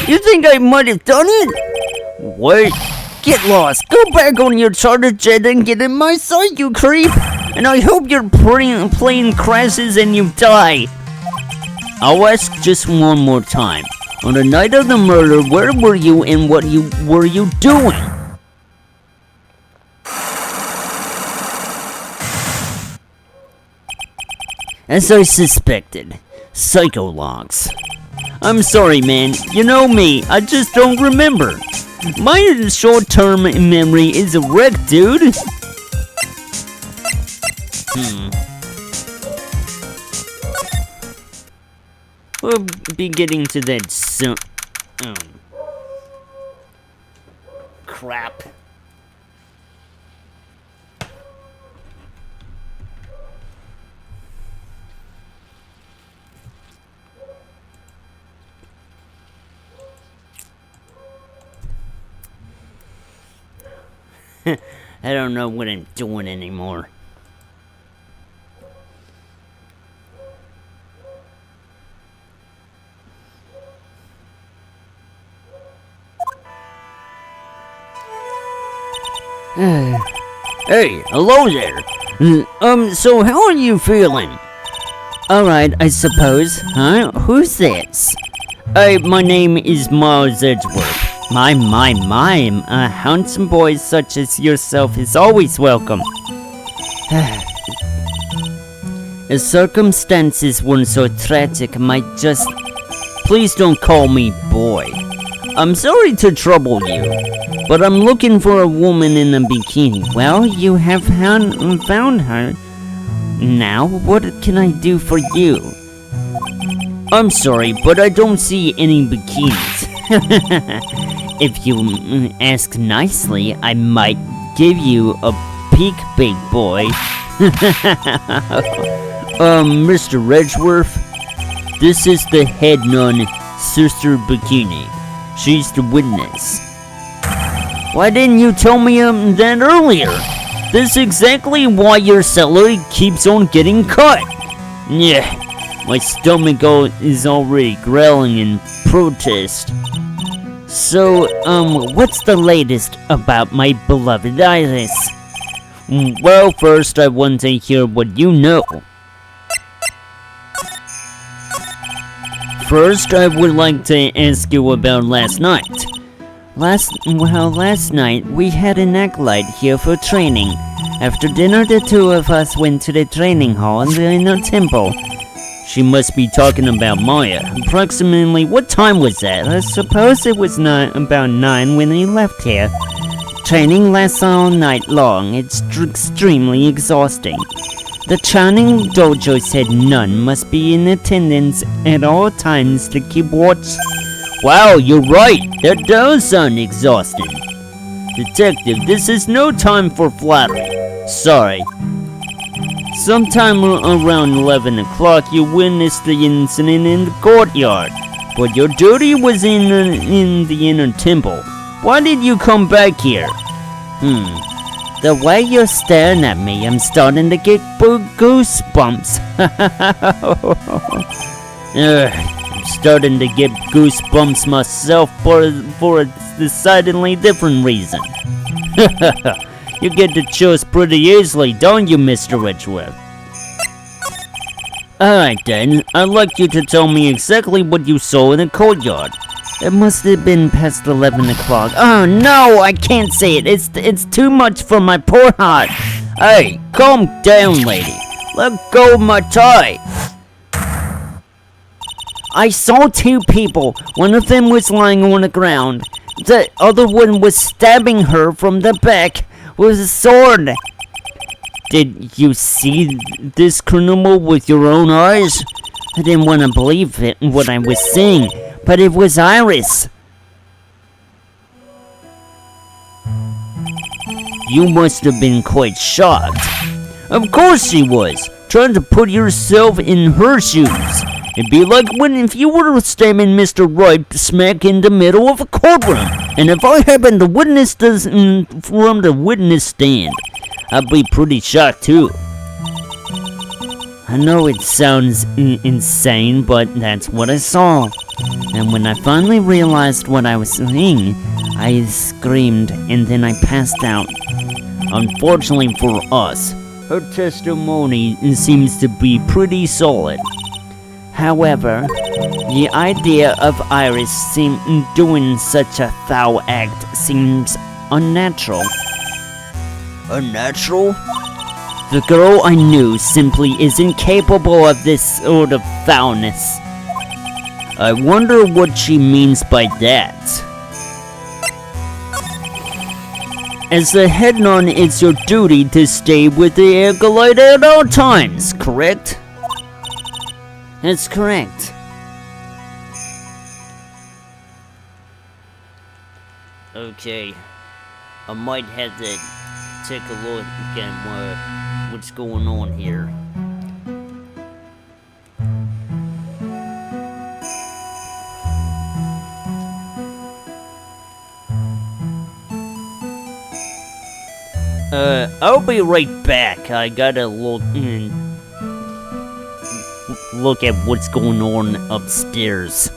Speaker 1: You think I might have done it? What? Get lost. Go back on your charter jet and get in my sight, you creep. And I hope your plane crashes and you die. I'll ask just one more time. On the night of the murder, where were you and what were you doing? As I suspected. Psychologs. I'm sorry, man. You know me. I just don't remember. My short-term memory is a wreck, dude. We'll be getting to that soon. Crap. I don't know what I'm doing anymore. Hey, hello there. So how are you feeling? Alright, I suppose. Huh? Who's this? My name is Miles Edgeworth. My, a handsome boy such as yourself is always welcome. If circumstances weren't so tragic, I might just... Please don't call me boy. I'm sorry to trouble you, but I'm looking for a woman in a bikini. Well, you have found her. Now, what can I do for you? I'm sorry, but I don't see any bikinis. If you ask nicely, I might give you a peek, big boy. Mr. Redgeworth, this is the head nun, Sister Bikini. She's the witness. Why didn't you tell me that earlier? This is exactly why your salary keeps on getting cut. Yeah, my stomach is already growling in protest. So, what's the latest about my beloved Iris? Well, first I want to hear what you know. First, I would like to ask you about last night. Last night we had an acolyte here for training. After dinner, the two of us went to the training hall in the inner temple. She must be talking about Maya. Approximately what time was that? I suppose it was about 9 when we left here. Training lasts all night long. It's extremely exhausting. The Channing Dojo said none must be in attendance at all times to keep watch. Wow, you're right. That does sound exhausting. Detective, this is no time for flattery. Sorry. Sometime around 11 o'clock, you witnessed the incident in the courtyard, but your duty was in the inner temple. Why did you come back here? The way you're staring at me, I'm starting to get goosebumps. I'm starting to get goosebumps myself for a decidedly different reason. You get to choose pretty easily, don't you, Mr. Ridgeworth? Alright then, I'd like you to tell me exactly what you saw in the courtyard. It must have been past 11 o'clock. Oh no, I can't say it. It's too much for my poor heart. Hey, calm down, lady. Let go of my tie. I saw two people. One of them was lying on the ground. The other one was stabbing her from the back with a sword. Did you see this criminal with your own eyes? I didn't want to believe it, what I was seeing, but it was Iris. You must have been quite shocked. Of course she was. Trying to put yourself in her shoes. It'd be like if you were standing Mr. Right smack in the middle of a courtroom, and if I happened to witness this from the witness stand, I'd be pretty shocked too. I know it sounds insane, but that's what I saw. And when I finally realized what I was seeing, I screamed and then I passed out. Unfortunately for us, her testimony seems to be pretty solid. However, the idea of Iris doing such a foul act seems unnatural. Unnatural? The girl I knew simply isn't capable of this sort of foulness. I wonder what she means by that. As the head nun, it's your duty to stay with the acolyte at all times, correct? That's correct. Okay, I might have to take a look at what's going on here. I'll be right back. I gotta look at what's going on upstairs.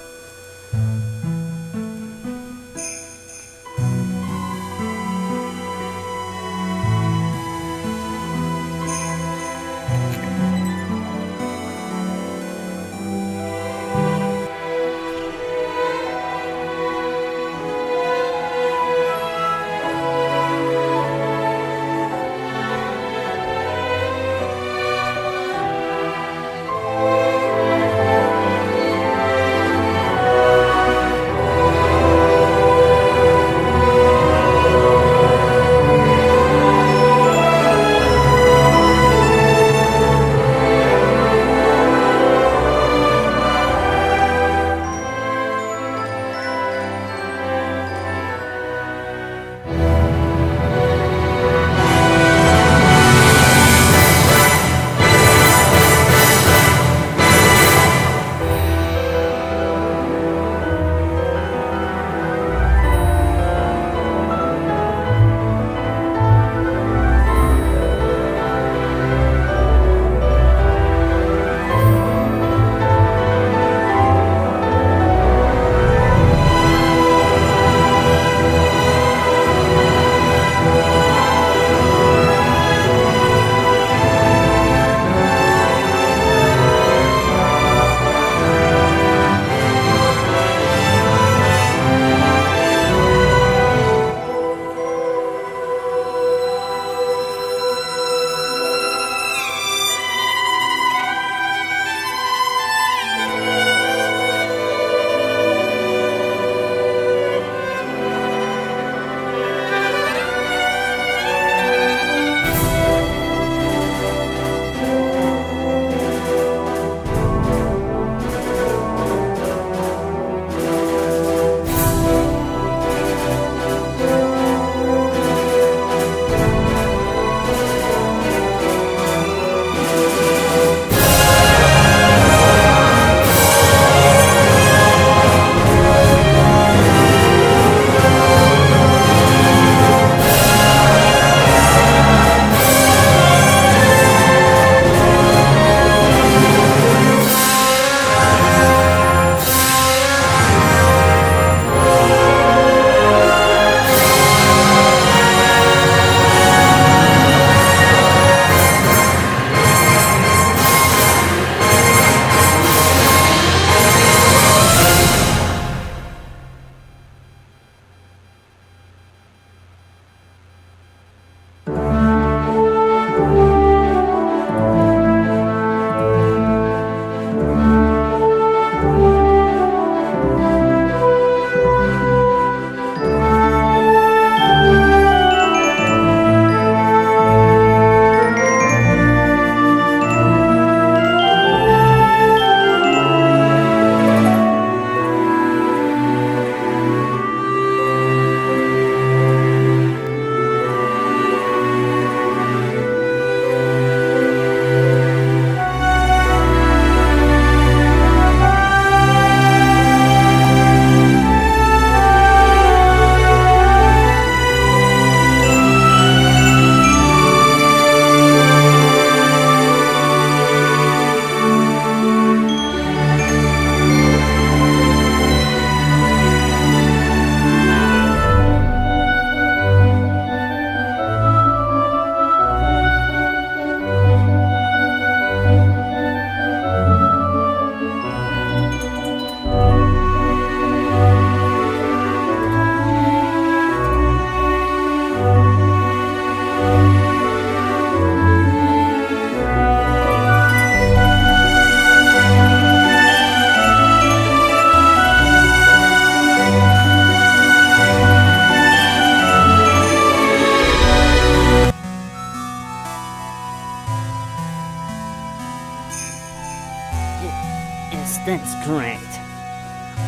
Speaker 1: That's correct.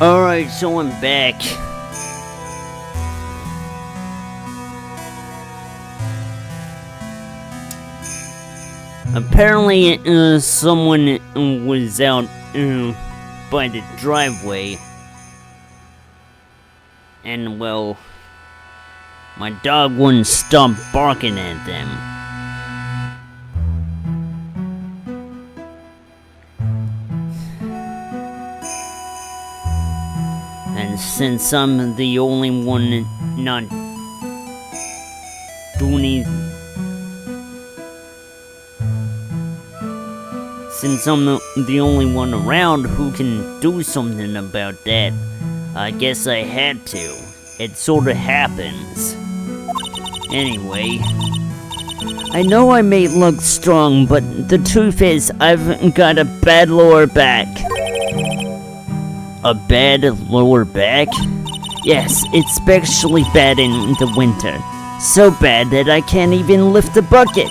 Speaker 1: Alright, so I'm back. Apparently, someone was out by the driveway. And, well, my dog wouldn't stop barking at them. And since I'm the only one not doing since I'm the only one around who can do something about that, I guess I had to. It sorta happens. Anyway, I know I may look strong, but the truth is I've got a bad lower back. A bad lower back? Yes, it's especially bad in the winter. So bad that I can't even lift a bucket.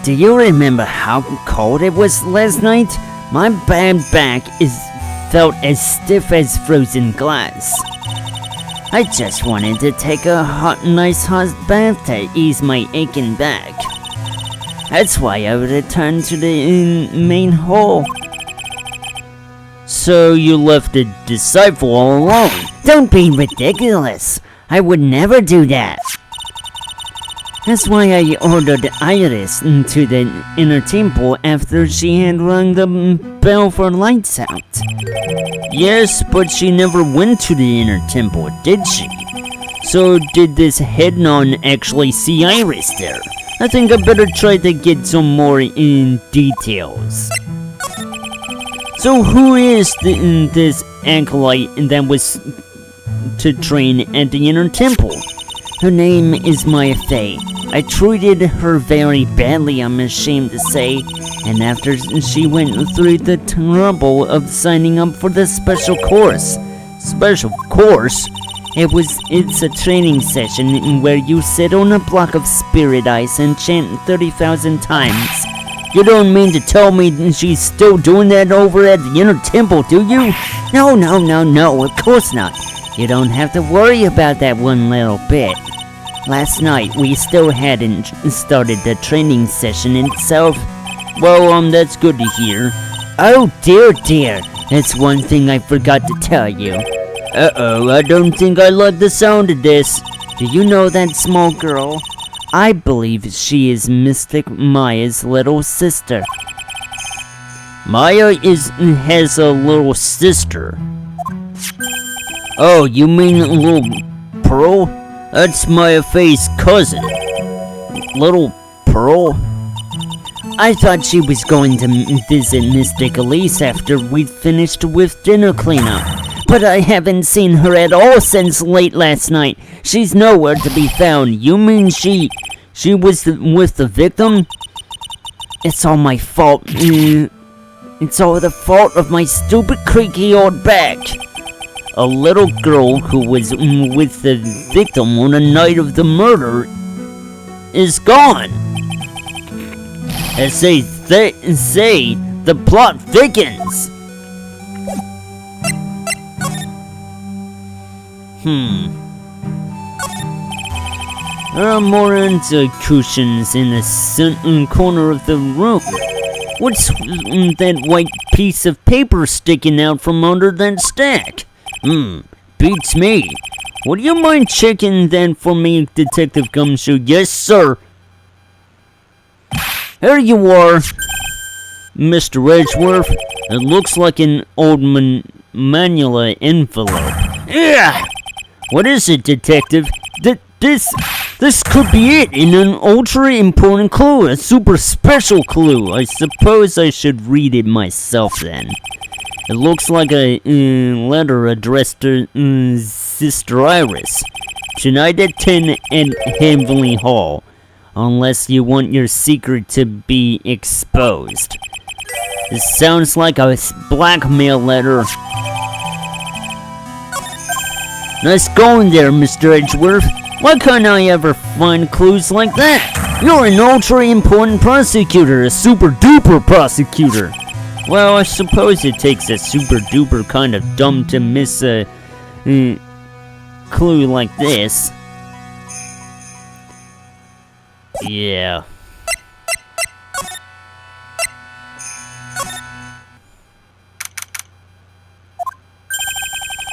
Speaker 1: Do you remember how cold it was last night? My bad back felt as stiff as frozen glass. I just wanted to take a nice hot bath to ease my aching back. That's why I returned to the main hall. So you left the disciple all alone? Don't be ridiculous. I would never do that. That's why I ordered Iris into the inner temple after she had rung the bell for lights out. Yes, but she never went to the inner temple, did she? So did this head-non actually see Iris there? I think I better try to get some more details. So who is this acolyte that was to train at the inner temple? Her name is Maya Fey. I treated her very badly, I'm ashamed to say, and after she went through the trouble of signing up for the special course. Special course? It's a training session where you sit on a block of spirit ice and chant 30,000 times. You don't mean to tell me she's still doing that over at the inner temple, do you? No, of course not. You don't have to worry about that one little bit. Last night, we still hadn't started the training session itself. Well, that's good to hear. Oh, dear. That's one thing I forgot to tell you. Uh-oh, I don't think I like the sound of this. Do you know that small girl? I believe she is Mystic Maya's little sister. Maya has a little sister. Oh, you mean little Pearl? That's Maya Fey's cousin. Little Pearl? I thought she was going to visit Mystic Elise after we'd finished with dinner cleanup. But I haven't seen her at all since late last night. She's nowhere to be found. You mean she was with the victim? It's all my fault. It's all the fault of my stupid creaky old back. A little girl who was with the victim on the night of the murder is gone. As they say, the plot thickens. There are more executions in the corner of the room. What's that white piece of paper sticking out from under that stack? Beats me. Would you mind checking that for me, Detective Gumshoe? Yes, sir. Here you are, Mr. Edgeworth. It looks like an old manila envelope. Yeah! What is it, Detective? This could be it, in an ultra-important clue, a super special clue. I suppose I should read it myself then. It looks like a letter addressed to Sister Iris. Tonight at 10 at Heavenly Hall. Unless you want your secret to be exposed. This sounds like a blackmail letter. Nice going there, Mr. Edgeworth. Why can't I ever find clues like that? You're an ultra-important prosecutor, a super-duper prosecutor. Well, I suppose it takes a super duper kind of dumb to miss a clue like this. Yeah.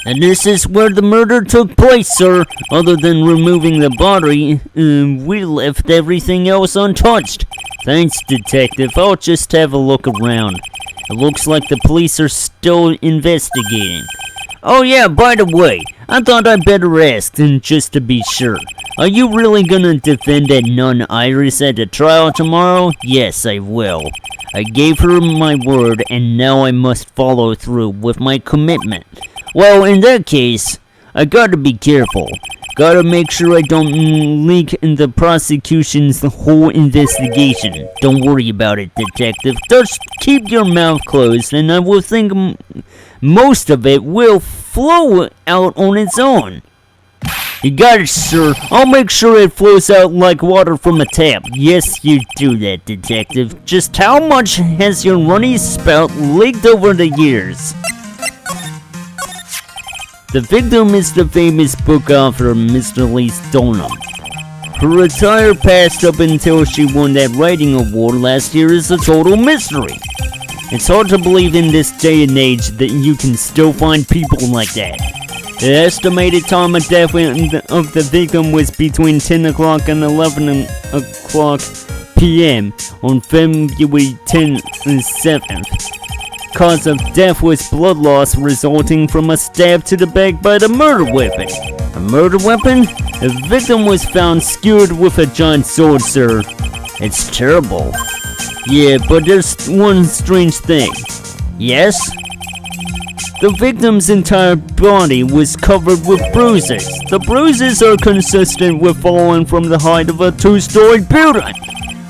Speaker 1: And this is where the murder took place, sir. Other than removing the body, we left everything else untouched. Thanks, Detective. I'll just have a look around. It looks like the police are still investigating. Oh yeah, by the way, I thought I'd better ask just to be sure. Are you really gonna defend that nun Iris at the trial tomorrow? Yes, I will. I gave her my word, and now I must follow through with my commitment. Well, in that case, I gotta be careful. Gotta make sure I don't leak in the prosecution's whole investigation. Don't worry about it, Detective. Just keep your mouth closed, and I will think most of it will flow out on its own. You got it, sir. I'll make sure it flows out like water from a tap. Yes, you do that, Detective. Just how much has your runny spout leaked over the years? The victim is the famous book author Mr. Lee Stoneham. Her entire past up until she won that writing award last year is a total mystery. It's hard to believe in this day and age that you can still find people like that. The estimated time of death of the victim was between 10 o'clock and 11 o'clock p.m. on February 7th. Cause of death was blood loss resulting from a stab to the back by the murder weapon. A murder weapon? The victim was found skewered with a giant sword, sir. It's terrible. Yeah, but there's one strange thing. Yes? The victim's entire body was covered with bruises. The bruises are consistent with falling from the height of a two-story building.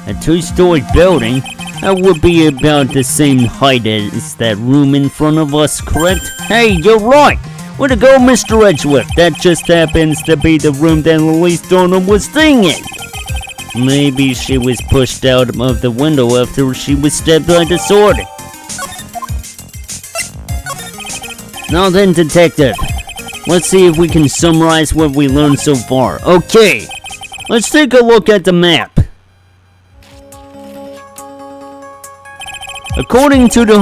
Speaker 1: A two-story building? That would be about the same height as that room in front of us, correct? Hey, you're right! Way to go, Mr. Edgeworth. That just happens to be the room that Louise Dorner was staying in. Maybe she was pushed out of the window after she was stabbed by the sword. Now then, Detective. Let's see if we can summarize what we learned so far. Okay, let's take a look at the map. According to the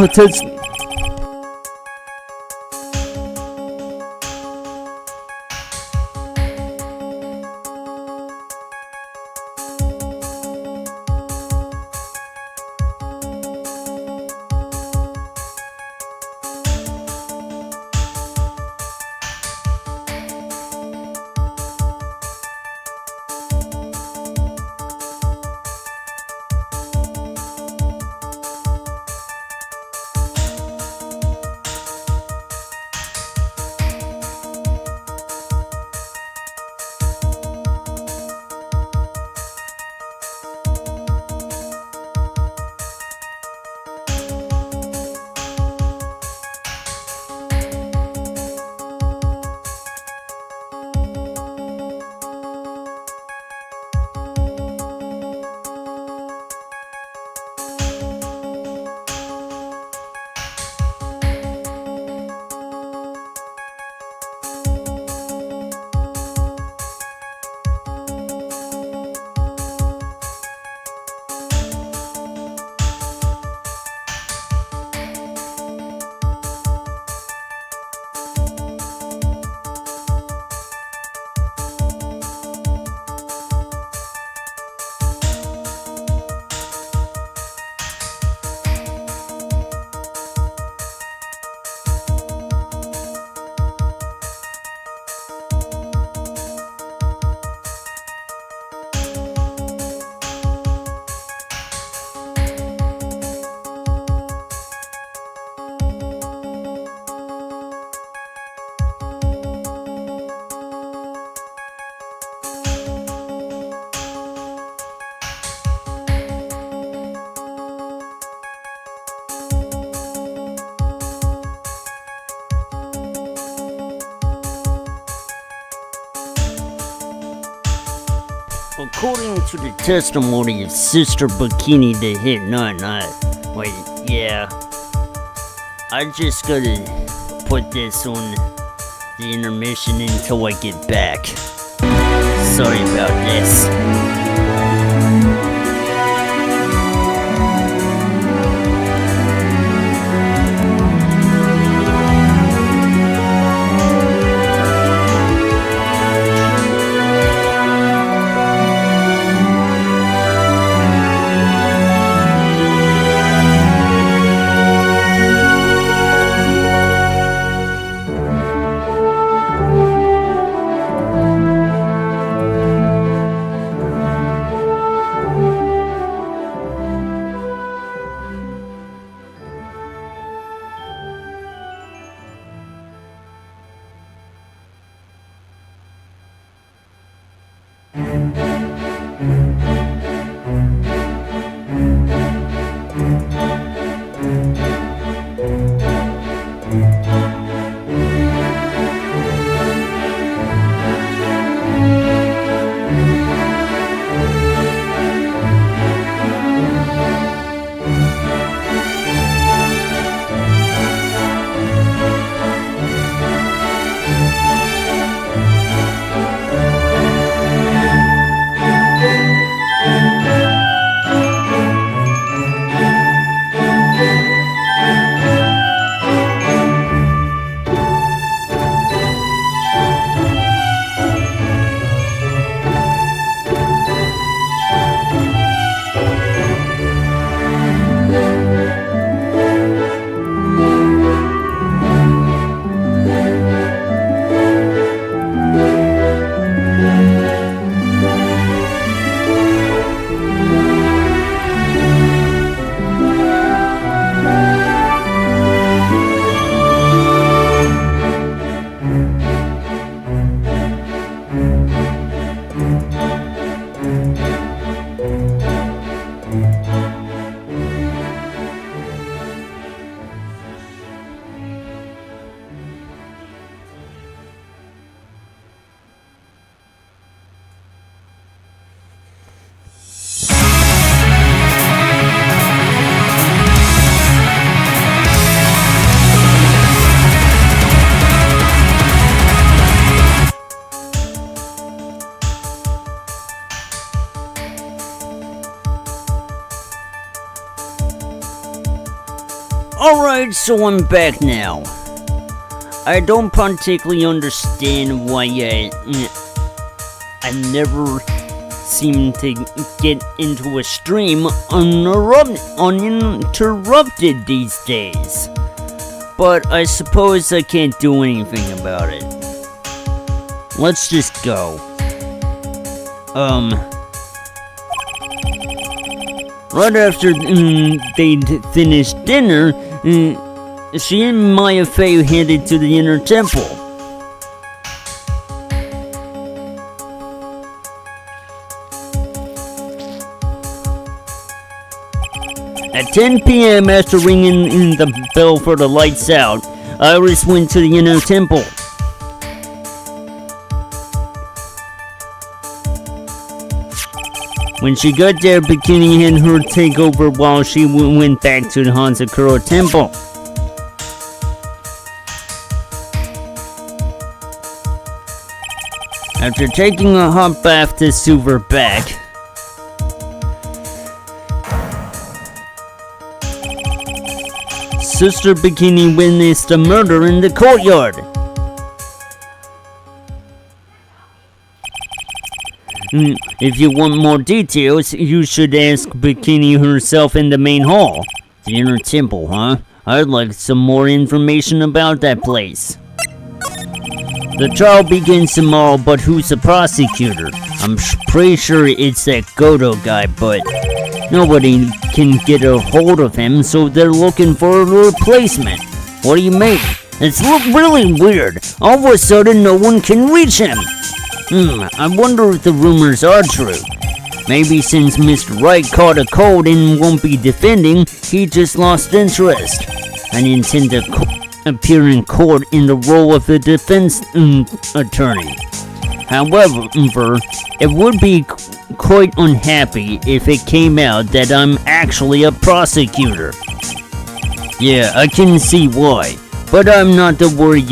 Speaker 1: According to the testimony of Sister Bikini the Hit Wait, yeah. I just gotta put this on the intermission until I get back. Sorry about this. Alright, so I'm back now. I don't particularly understand why I never seem to get into a stream uninterrupted these days. But I suppose I can't do anything about it. Let's just go. Right after they'd finished dinner, she and Maya Fey headed to the inner temple. At 10 p.m. after ringing the bell for the lights out, Iris went to the inner temple. When she got there, Bikini had her take over while she went back to the Hanzakura temple. After taking a hot bath to soothe her back, Sister Bikini witnessed a murder in the courtyard. If you want more details, you should ask Bikini herself in the main hall. The inner temple, huh? I'd like some more information about that place. The trial begins tomorrow, but who's the prosecutor? I'm pretty sure it's that Godo guy, but nobody can get a hold of him, so they're looking for a replacement. What do you mean? It's really weird. All of a sudden, no one can reach him. I wonder if the rumors are true. Maybe since Mr. Wright caught a cold and won't be defending, he just lost interest. I intend to appear in court in the role of a defense attorney. However, it would be quite unhappy if it came out that I'm actually a prosecutor. Yeah, I can see why. But I'm not the one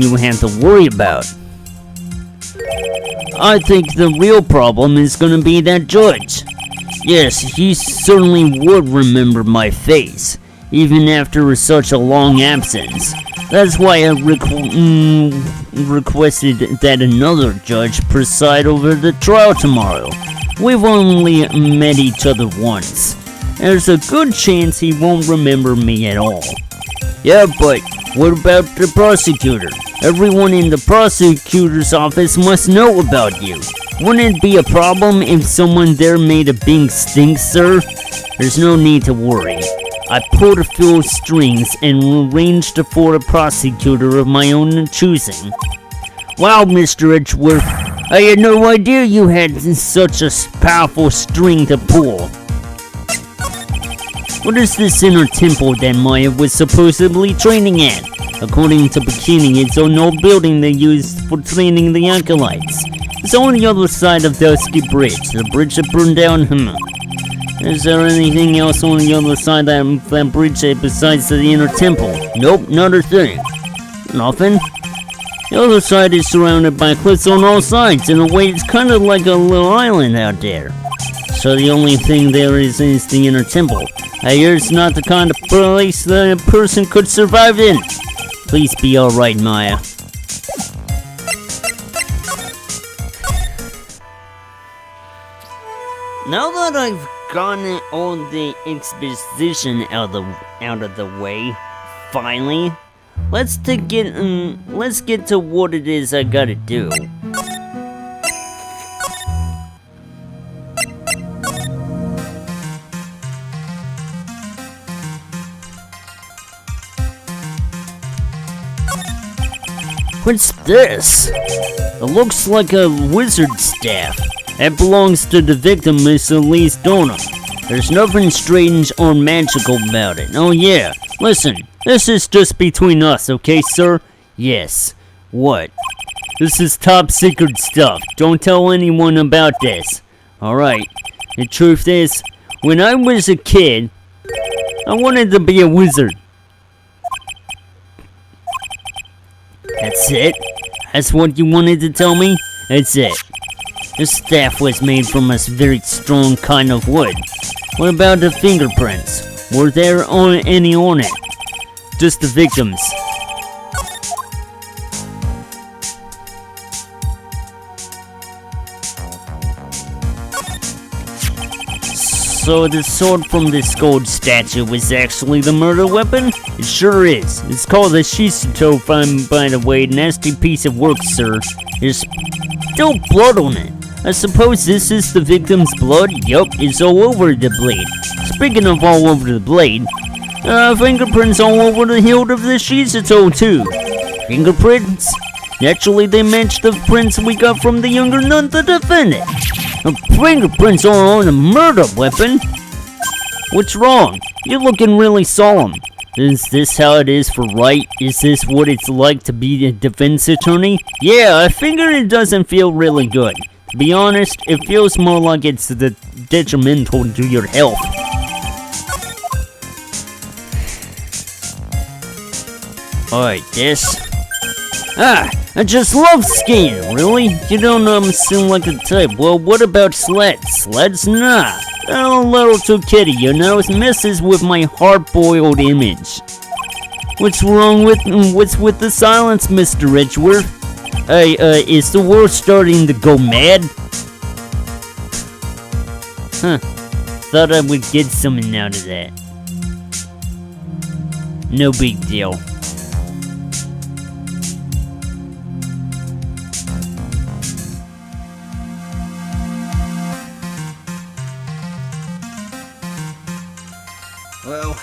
Speaker 1: you have to worry about. I think the real problem is gonna be that judge. Yes, he certainly would remember my face, even after such a long absence. That's why I requested that another judge preside over the trial tomorrow. We've only met each other once. There's a good chance he won't remember me at all. Yeah, but what about the prosecutor? Everyone in the prosecutor's office must know about you. Wouldn't it be a problem if someone there made a big stink, sir? There's no need to worry. I pulled a few strings and arranged for a prosecutor of my own choosing. Wow, Mr. Edgeworth, I had no idea you had such a powerful string to pull. What is this inner temple that Maya was supposedly training at? According to Bikini, it's an old building they used for training the acolytes. It's on the other side of Dusty Bridge, the bridge that burned down. Is there anything else on the other side of that bridge besides the inner temple? Nope, not a thing. Nothing? The other side is surrounded by cliffs on all sides. In a way, it's kind of like a little island out there. So the only thing there is the inner temple. I hear it's not the kind of place that a person could survive in. Please be alright, Maya. Now that I've gotten all the exposition out of the way, finally, let's get to what it is I gotta do. What's this? It looks like a wizard staff. It belongs to the victim, Miss Elise Dona. There's nothing strange or magical about it. Oh yeah, listen, this is just between us, okay, sir? Yes. What? This is top secret stuff. Don't tell anyone about this. Alright. The truth is, when I was a kid, I wanted to be a wizard. That's it? That's what you wanted to tell me? That's it. This staff was made from a very strong kind of wood. What about the fingerprints? Were there any on it? Just the victims. So the sword from this gold statue was actually the murder weapon? It sure is. It's called a Shisato, by the way. Nasty piece of work, sir. There's still blood on it. I suppose this is the victim's blood? Yup, it's all over the blade. Speaking of all over the blade, fingerprints all over the hilt of the Shisato too. Fingerprints? Naturally, they match the prints we got from the younger nun, the defendant. Fingerprints are on the murder weapon? What's wrong? You're looking really solemn. Is this how it is for right? Is this what it's like to be a defense attorney? Yeah, I figure it doesn't feel really good. To be honest, it feels more like it's detrimental to your health. Alright, this. I just love skiing, really? You don't seem like the type. Well, what about sleds? Sleds? Nah. They're a little too kiddie, you know? It messes with my hard-boiled image. What's with the silence, Mr. Edgeworth? Hey, is the world starting to go mad? Huh. Thought I would get something out of that. No big deal. Well,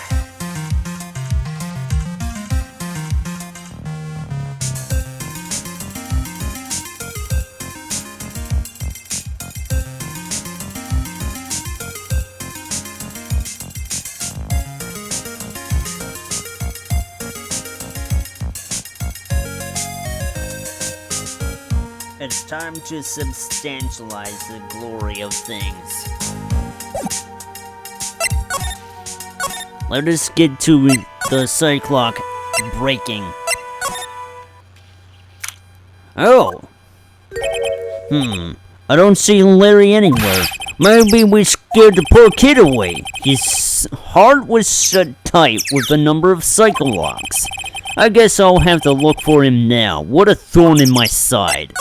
Speaker 1: it's time to substantialize the glory of things. let us get to the cyclock breaking. Oh. I don't see Larry anywhere. Maybe we scared the poor kid away. His heart was shut tight with a number of cycle locks. I guess I'll have to look for him now. What a thorn in my side.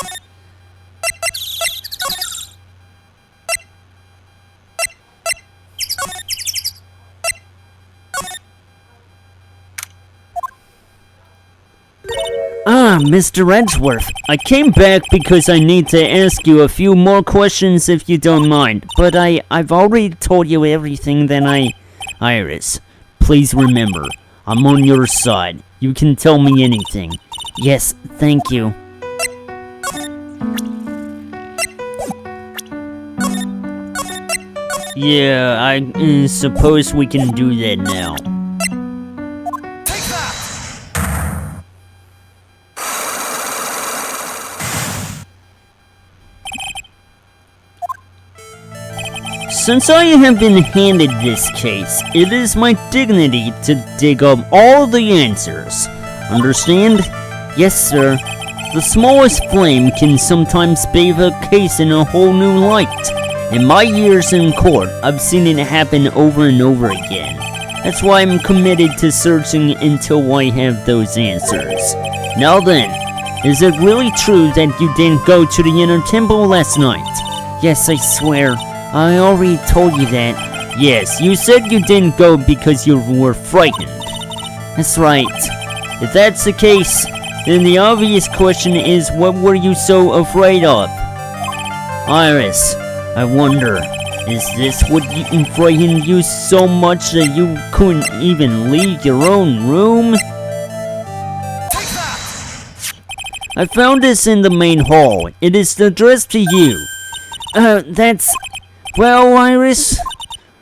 Speaker 1: Ah, Mr. Edgeworth, I came back because I need to ask you a few more questions if you don't mind. But I've already told you everything that Iris, please remember, I'm on your side. You can tell me anything. Yes, thank you. Yeah, I suppose we can do that now. Since I have been handed this case, it is my dignity to dig up all the answers. Understand? Yes, sir. The smallest flame can sometimes bathe a case in a whole new light. In my years in court, I've seen it happen over and over again. That's why I'm committed to searching until I have those answers. Now then, is it really true that you didn't go to the inner temple last night? Yes, I swear. I already told you that. Yes, you said you didn't go because you were frightened. That's right. If that's the case, then the obvious question is, what were you so afraid of? Iris, I wonder, is this what frightened you so much that you couldn't even leave your own room? I found this in the main hall. It is addressed to you. Well, Iris,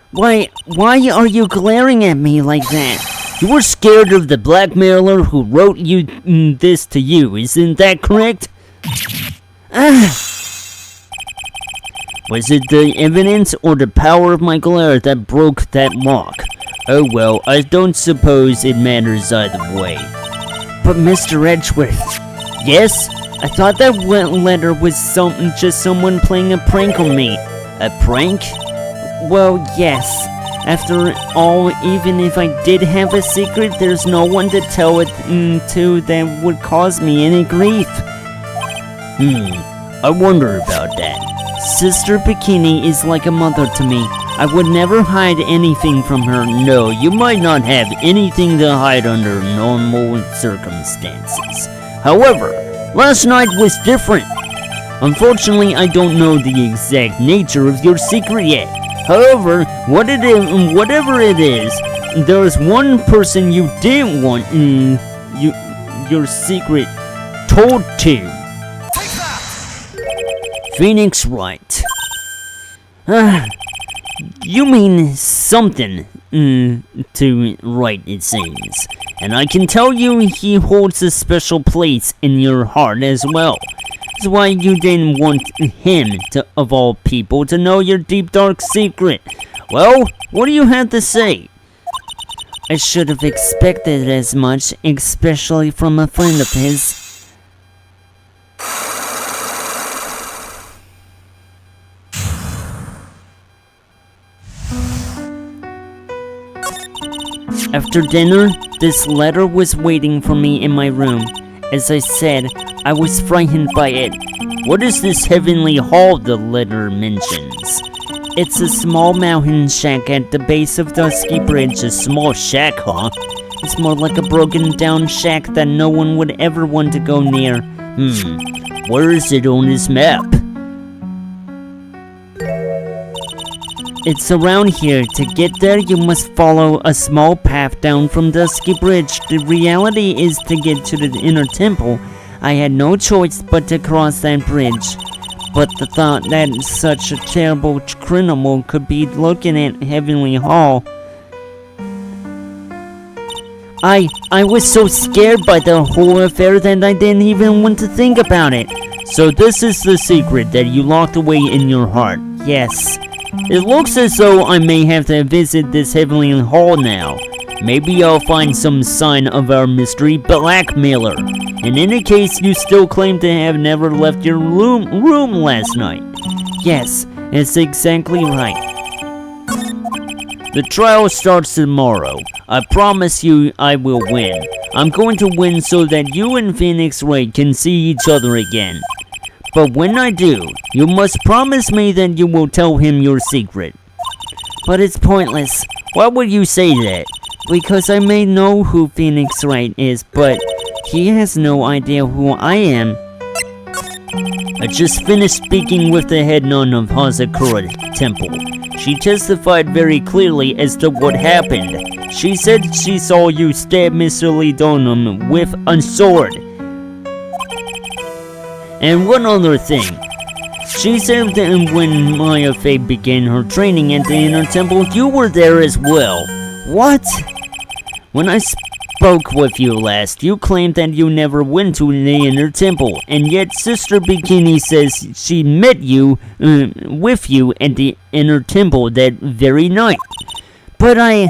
Speaker 1: why are you glaring at me like that? You were scared of the blackmailer who wrote this to you, isn't that correct? Was it the evidence or the power of my glare that broke that lock? Oh well, I don't suppose it matters either way. But Mr. Edgeworth, yes? I thought that letter was just someone playing a prank on me. A prank? Well, yes. After all, even if I did have a secret, there's no one to tell it to that would cause me any grief. I wonder about that. Sister Bikini is like a mother to me. I would never hide anything from her. No, you might not have anything to hide under normal circumstances. However, last night was different. Unfortunately, I don't know the exact nature of your secret yet. However, whatever it is, there is one person you didn't want your secret told to. Phoenix Wright. You mean something to Wright, it seems. And I can tell you he holds a special place in your heart as well. That's why you didn't want him, of all people, to know your deep dark secret. Well, what do you have to say? I should have expected as much, especially from a friend of his. After dinner, this letter was waiting for me in my room. As I said, I was frightened by it. What is this heavenly hall the letter mentions? It's a small mountain shack at the base of Dusky Bridge. A small shack, huh? It's more like a broken down shack that no one would ever want to go near. Where is it on this map? It's around here. To get there, you must follow a small path down from Dusky Bridge. The reality is, to get to the inner temple, I had no choice but to cross that bridge. But the thought that such a terrible criminal could be looking at Heavenly Hall. I was so scared by the whole affair that I didn't even want to think about it. So this is the secret that you locked away in your heart. Yes. It looks as though I may have to visit this heavenly hall now. Maybe I'll find some sign of our mystery blackmailer. In any case, you still claim to have never left your room last night. Yes, it's exactly right. The trial starts tomorrow. I promise you I will win. I'm going to win so that you and Phoenix Wright can see each other again. But when I do, you must promise me that you will tell him your secret. But it's pointless. Why would you say that? Because I may know who Phoenix Wright is, but he has no idea who I am. I just finished speaking with the head nun of Hazakura Temple. She testified very clearly as to what happened. She said she saw you stab Mr. Lee Donham with a sword. And one other thing. She said that when Maya Fey began her training at the Inner Temple, you were there as well. What? When I spoke with you last, you claimed that you never went to the Inner Temple, and yet Sister Bikini says she met you, with you at the Inner Temple that very night. But I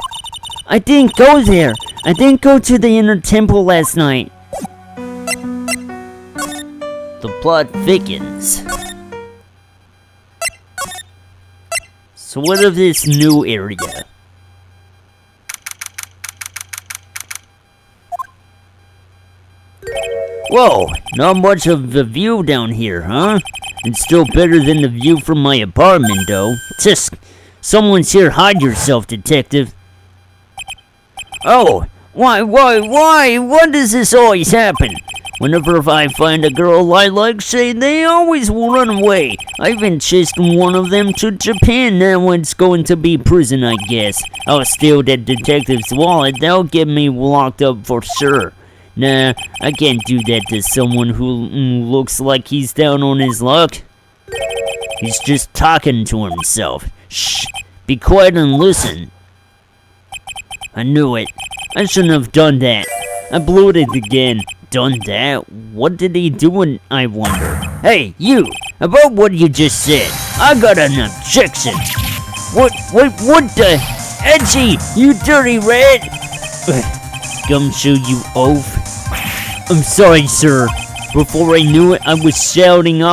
Speaker 1: didn't go there. I didn't go to the Inner Temple last night. The plot thickens. So what of this new area? Whoa, not much of a view down here, huh? It's still better than the view from my apartment, though. Just, someone's here, hide yourself, detective. Oh, why? Why does this always happen? Whenever I find a girl I like, say, they always run away. I even chased one of them to Japan. Now it's going to be prison, I guess. I'll steal that detective's wallet. They'll get me locked up for sure. Nah, I can't do that to someone who looks like he's down on his luck. He's just talking to himself. Shh, be quiet and listen. I knew it. I shouldn't have done that. I blew it again. Done that? What did he do, I wonder? Hey, you! About what you just said, I got an objection. What the? Edgy, you dirty rat! Gumshoe, you oaf. I'm sorry, sir. Before I knew it, I was shouting,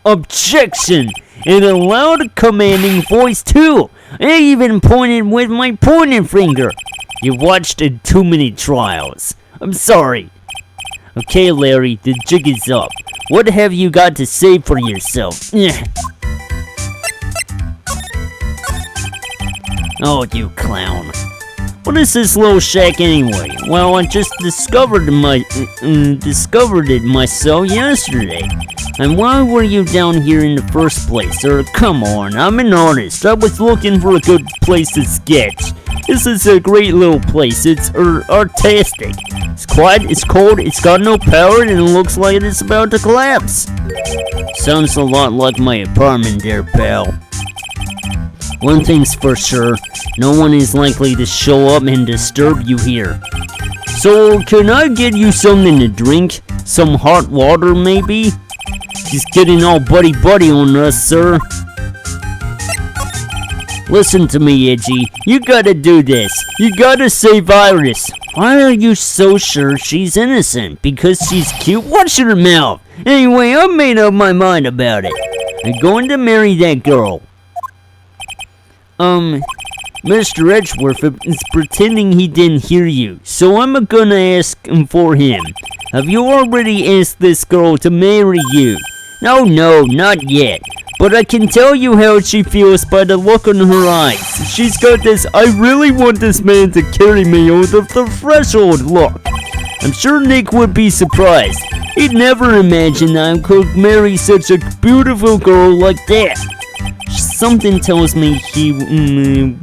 Speaker 1: objection! In a loud, commanding voice, too. I even pointed with my pointing finger. You watched too many trials. I'm sorry. Okay, Larry, the jig is up. What have you got to say for yourself? Oh, you clown. What is this little shack anyway? Well, I just discovered it myself yesterday. And why were you down here in the first place? Or come on, I'm an artist. I was looking for a good place to sketch. This is a great little place. It's artistic. It's quiet, it's cold, it's got no power, and it looks like it's about to collapse. Sounds a lot like my apartment there, pal. One thing's for sure, no one is likely to show up and disturb you here. So, can I get you something to drink? Some hot water, maybe? He's getting all buddy-buddy on us, sir. Listen to me, Edgy. You gotta do this. You gotta save Iris. Why are you so sure she's innocent? Because she's cute? Watch your mouth. Anyway, I made up my mind about it. I'm going to marry that girl. Mr. Edgeworth is pretending he didn't hear you, so I'm gonna ask him for him. Have you already asked this girl to marry you? No, not yet. But I can tell you how she feels by the look in her eyes. She's got this, I really want this man to carry me over the threshold look. I'm sure Nick would be surprised. He'd never imagined I could marry such a beautiful girl like that. Something tells me he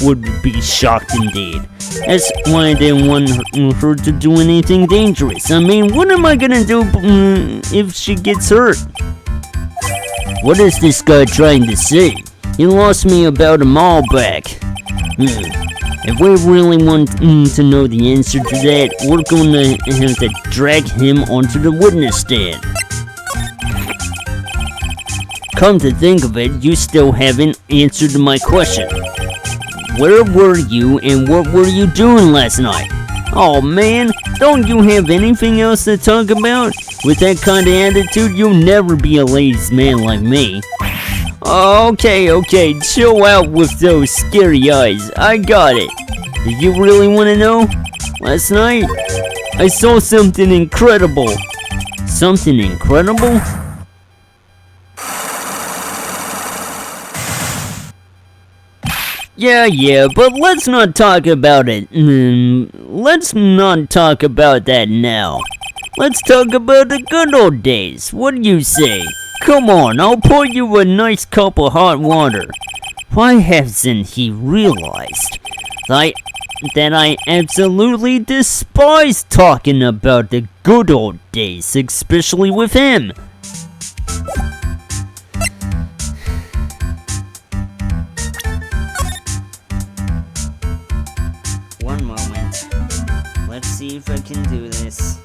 Speaker 1: would be shocked indeed. That's why I didn't want her to do anything dangerous. I mean, what am I gonna do if she gets hurt? What is this guy trying to say? He lost me about a mile back. If we really want to know the answer to that, we're gonna have to drag him onto the witness stand. Come to think of it, you still haven't answered my question. Where were you and what were you doing last night? Oh man, don't you have anything else to talk about? With that kind of attitude, you'll never be a ladies' man like me. Okay, chill out with those scary eyes. I got it. Do you really want to know? Last night, I saw something incredible. Something incredible? Yeah, but let's not talk about it. Let's not talk about that now. Let's talk about the good old days. What do you say? Come on, I'll pour you a nice cup of hot water. Why hasn't he realized that I absolutely despise talking about the good old days, especially with him? One moment. Let's see if I can do this.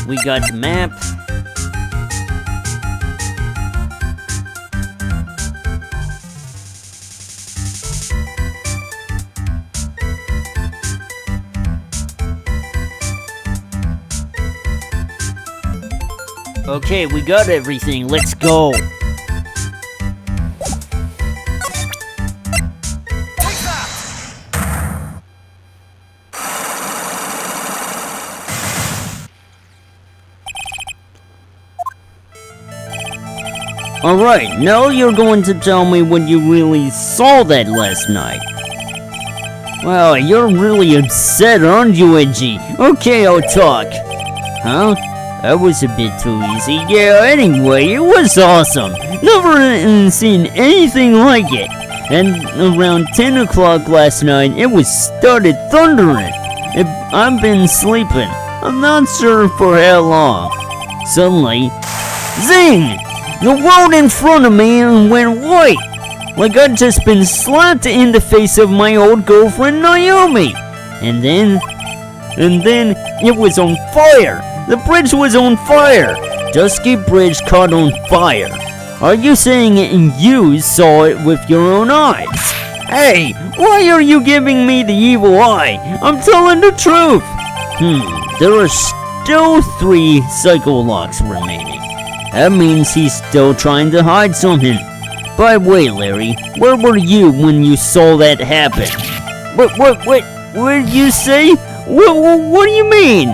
Speaker 1: We got the map. Okay, we got everything. Let's go. Alright, now you're going to tell me when you really saw that last night. Wow, you're really upset, aren't you, Edgy? Okay, I'll talk. Huh? That was a bit too easy. Yeah, anyway, it was awesome. Never seen anything like it. And around 10 o'clock last night, it started thundering. I've been sleeping. I'm not sure for how long. Suddenly, zing! The world in front of me went white, like I'd just been slapped in the face of my old girlfriend Naomi. And then it was on fire. The bridge was on fire. Dusky Bridge caught on fire. Are you saying you saw it with your own eyes? Hey, why are you giving me the evil eye? I'm telling the truth. There are still 3 psycho locks remaining. That means he's still trying to hide something. By the way, Larry, where were you when you saw that happen? What did you say? What do you mean?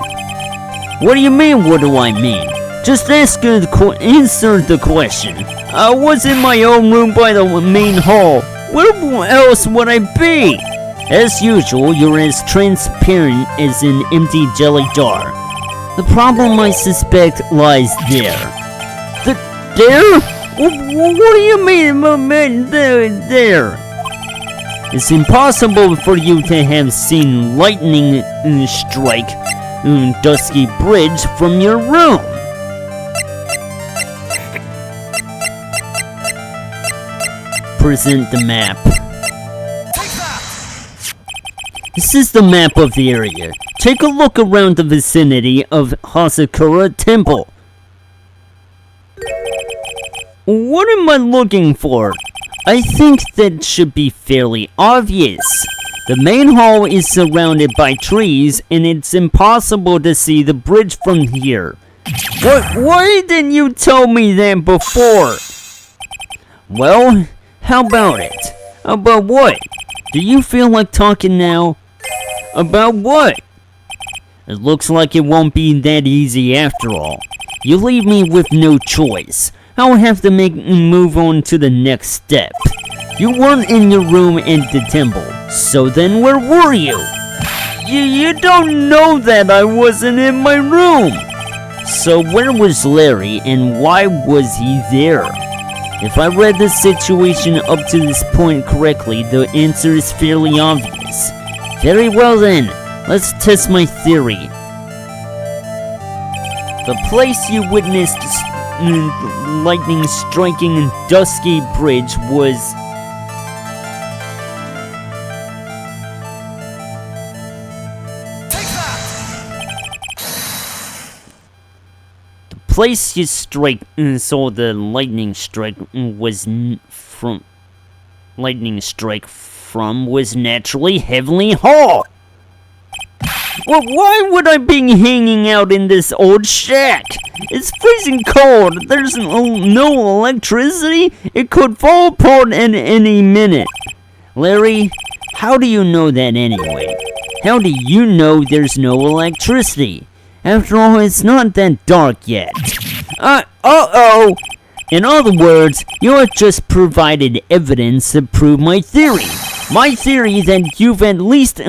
Speaker 1: What do you mean, what do I mean? Just answer the question. I was in my own room by the main hall. Where else would I be? As usual, you're as transparent as an empty jelly jar. The problem, I suspect, lies there. There? What do you mean, there? It's impossible for you to have seen lightning strike Dusky Bridge from your room. Present the map. This is the map of the area. Take a look around the vicinity of Hasakura Temple. What am I looking for? I think that should be fairly obvious. The main hall is surrounded by trees, and it's impossible to see the bridge from here. Why didn't you tell me that before? Well, how about it? About what? Do you feel like talking now? About what? It looks like it won't be that easy after all. You leave me with no choice. I'll have to move on to the next step. You weren't in your room in the temple, so then where were you? You don't know that I wasn't in my room. So where was Larry and why was he there? If I read the situation up to this point correctly, the answer is fairly obvious. Very well then, let's test my theory. The place you witnessed lightning striking Dusky Bridge was... The place you saw the lightning strike was was naturally Heavenly Hall. Well, why would I be hanging out in this old shack? It's freezing cold. There's no electricity. It could fall apart in any minute. Larry, how do you know that anyway? How do you know there's no electricity? After all, it's not that dark yet. Uh-oh! In other words, you have just provided evidence to prove my theory. My theory that you've at least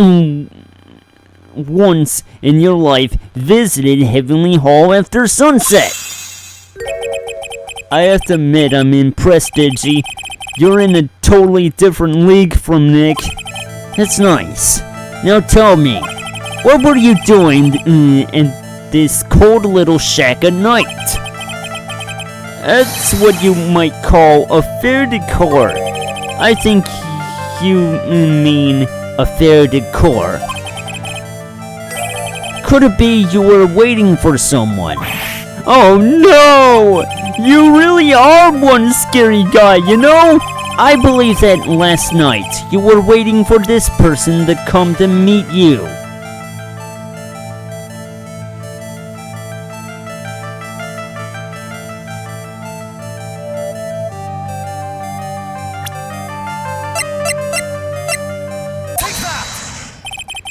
Speaker 1: once in your life visited Heavenly Hall after sunset. I have to admit, I'm impressed, Edgy. You're in a totally different league from Nick. That's nice. Now tell me, what were you doing in this cold little shack at night? That's what you might call a fair decor. I think you mean a fair decor. Could it be you were waiting for someone? Oh no! You really are one scary guy, you know? I believe that last night you were waiting for this person to come to meet you.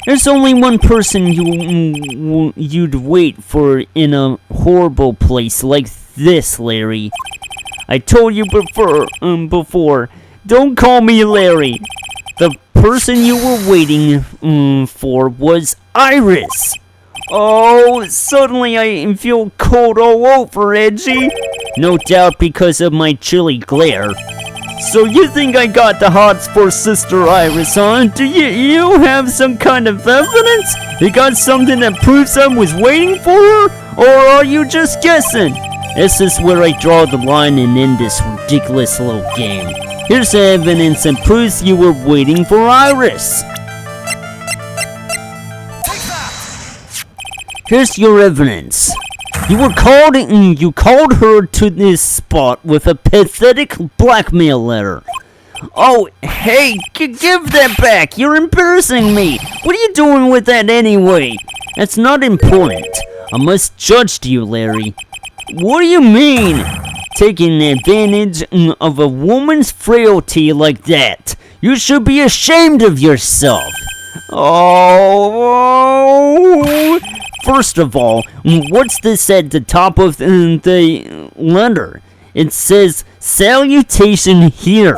Speaker 1: There's only one person you'd wait for in a horrible place like this, Larry. I told you before, don't call me Larry. The person you were waiting for was Iris. Oh, suddenly I feel cold all over, Edgy. No doubt because of my chilly glare. So you think I got the hots for Sister Iris, huh? Do you have some kind of evidence? You got something that proves I was waiting for her? Or are you just guessing? This is where I draw the line and end this ridiculous little game. Here's the evidence that proves you were waiting for Iris. Here's your evidence. You called her to this spot with a pathetic blackmail letter. Oh, hey, give that back. You're embarrassing me. What are you doing with that anyway? That's not important. I must judge you, Larry. What do you mean? Taking advantage of a woman's frailty like that. You should be ashamed of yourself. Oh. First of all, what's this at the top of the letter? It says, salutation here.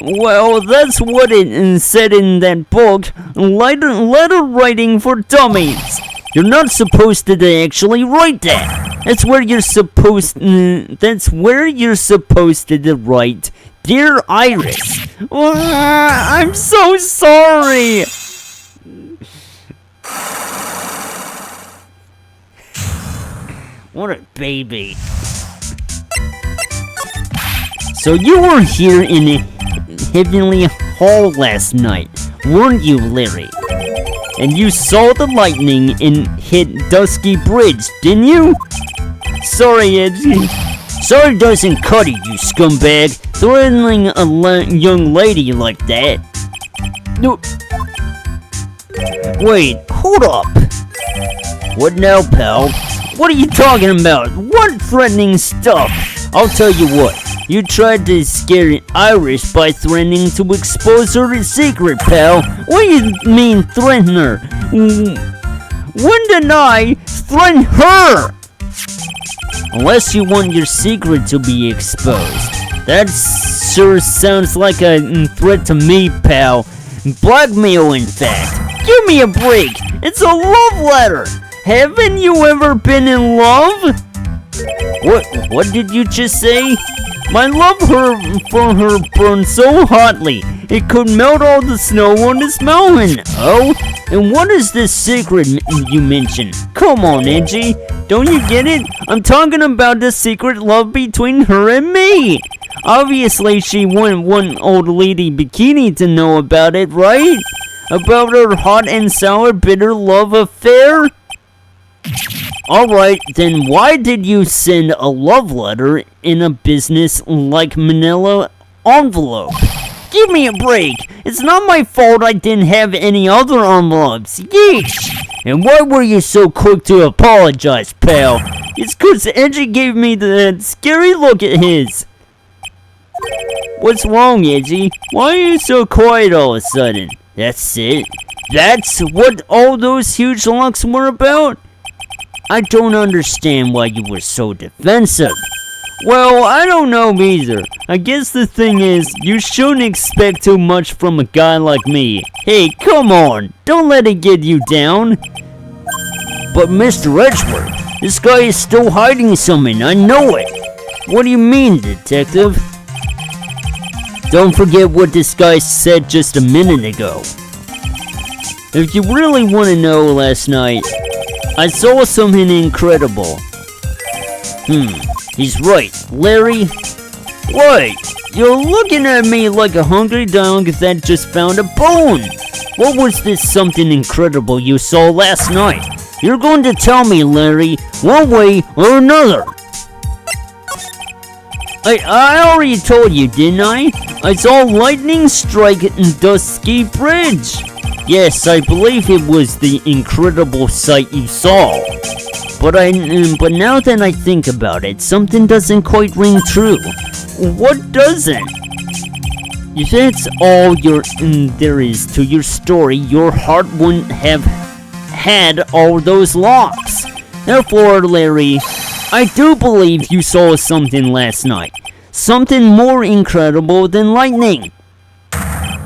Speaker 1: Well, that's what it said in that book, letter writing for dummies. You're not supposed to actually write that. That's where you're supposed to write, Dear Iris. I'm so sorry. What a baby. So you were here in Heavenly Hall last night, weren't you, Larry? And you saw the lightning and hit Dusky Bridge, didn't you? Sorry, Edgy. Sorry doesn't cut it, you scumbag. Threatening a young lady like that. No. Wait, hold up. What now, pal? What are you talking about? What threatening stuff? I'll tell you what. You tried to scare Iris by threatening to expose her secret, pal. What do you mean, threaten her? When did I threaten her? Unless you want your secret to be exposed. That sure sounds like a threat to me, pal. Blackmail, in fact. Give me a break. It's a love letter. Haven't you ever been in love? What did you just say? My love for her burned so hotly, It could melt all the snow on this mountain. Oh, and what is this secret you mentioned? Come on, Edgy. Don't you get it? I'm talking about the secret love between her and me. Obviously, she wouldn't want old lady Bikini to know about it, right? About her hot and sour bitter love affair? Alright, then why did you send a love letter in a business-like manila envelope? Give me a break! It's not my fault I didn't have any other envelopes. Yeesh! And why were you so quick to apologize, pal? It's 'cause Edgy gave me that scary look at his. What's wrong, Edgy? Why are you so quiet all of a sudden? That's it? That's what all those huge locks were about? I don't understand why you were so defensive. Well, I don't know either. I guess the thing is, you shouldn't expect too much from a guy like me. Hey, come on, don't let it get you down. But Mr. Edgeworth, this guy is still hiding something, I know it. What do you mean, detective? Don't forget what this guy said just a minute ago. If you really want to know, last night, I saw something incredible. He's right. Larry? What? You're looking at me like a hungry dog that just found a bone. What was this something incredible you saw last night? You're going to tell me, Larry, one way or another. I already told you, didn't I? I saw lightning strike Dusky Bridge. Yes, I believe it was the incredible sight you saw. But now that I think about it, something doesn't quite ring true. What doesn't? If that's all there is to your story, your heart wouldn't have had all those locks. Therefore, Larry, I do believe you saw something last night. Something more incredible than lightning.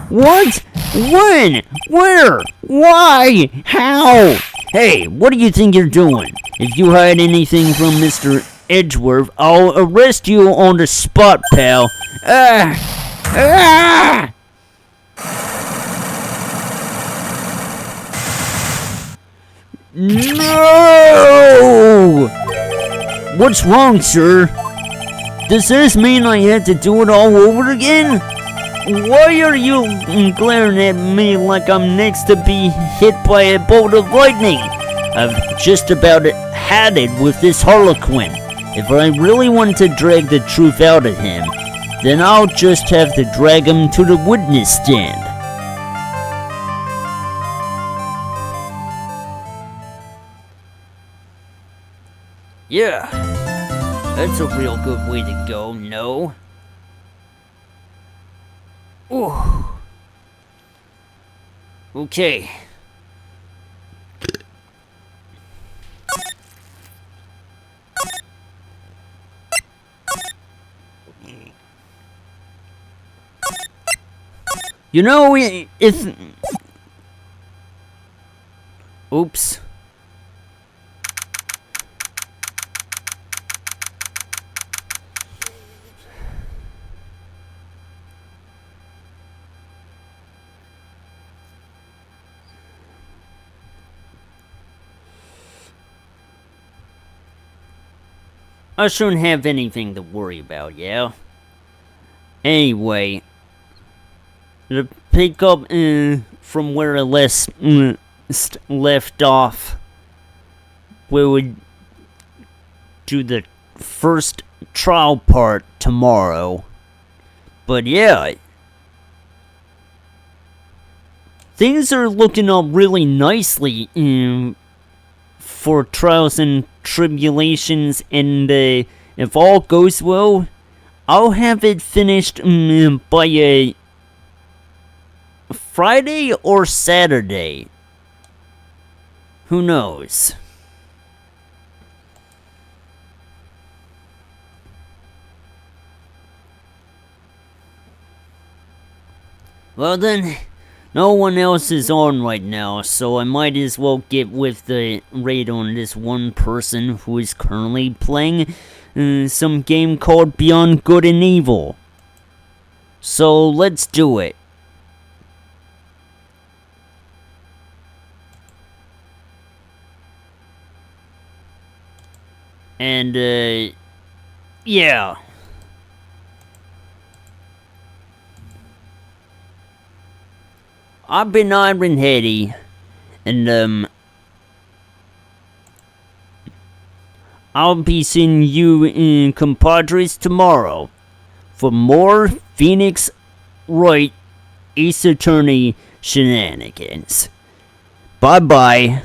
Speaker 1: What? When? Where? Why? How? Hey, what do you think you're doing? If you hide anything from Mr. Edgeworth, I'll arrest you on the spot, pal. No! What's wrong, sir? Does this mean I had to do it all over again? Why are you glaring at me like I'm next to be hit by a bolt of lightning? I've just about had it with this Harlequin. If I really want to drag the truth out of him, then I'll just have to drag him to the witness stand. Yeah, that's a real good way to go, no? Ooh. Okay. You know, if... Oops. I shouldn't have anything to worry about, yeah? Anyway, to pick up from where I left off, we would do the first trial part tomorrow. But yeah, things are looking up really nicely for Trials and Tribulations, and if all goes well, I'll have it finished by a Friday or Saturday. Who knows? Well then, no one else is on right now, so I might as well get with the raid on this one person who is currently playing some game called Beyond Good and Evil. So let's do it. And, yeah. I've been Iron Heady, and, I'll be seeing you in compadres tomorrow for more Phoenix Wright Ace Attorney shenanigans. Bye-bye.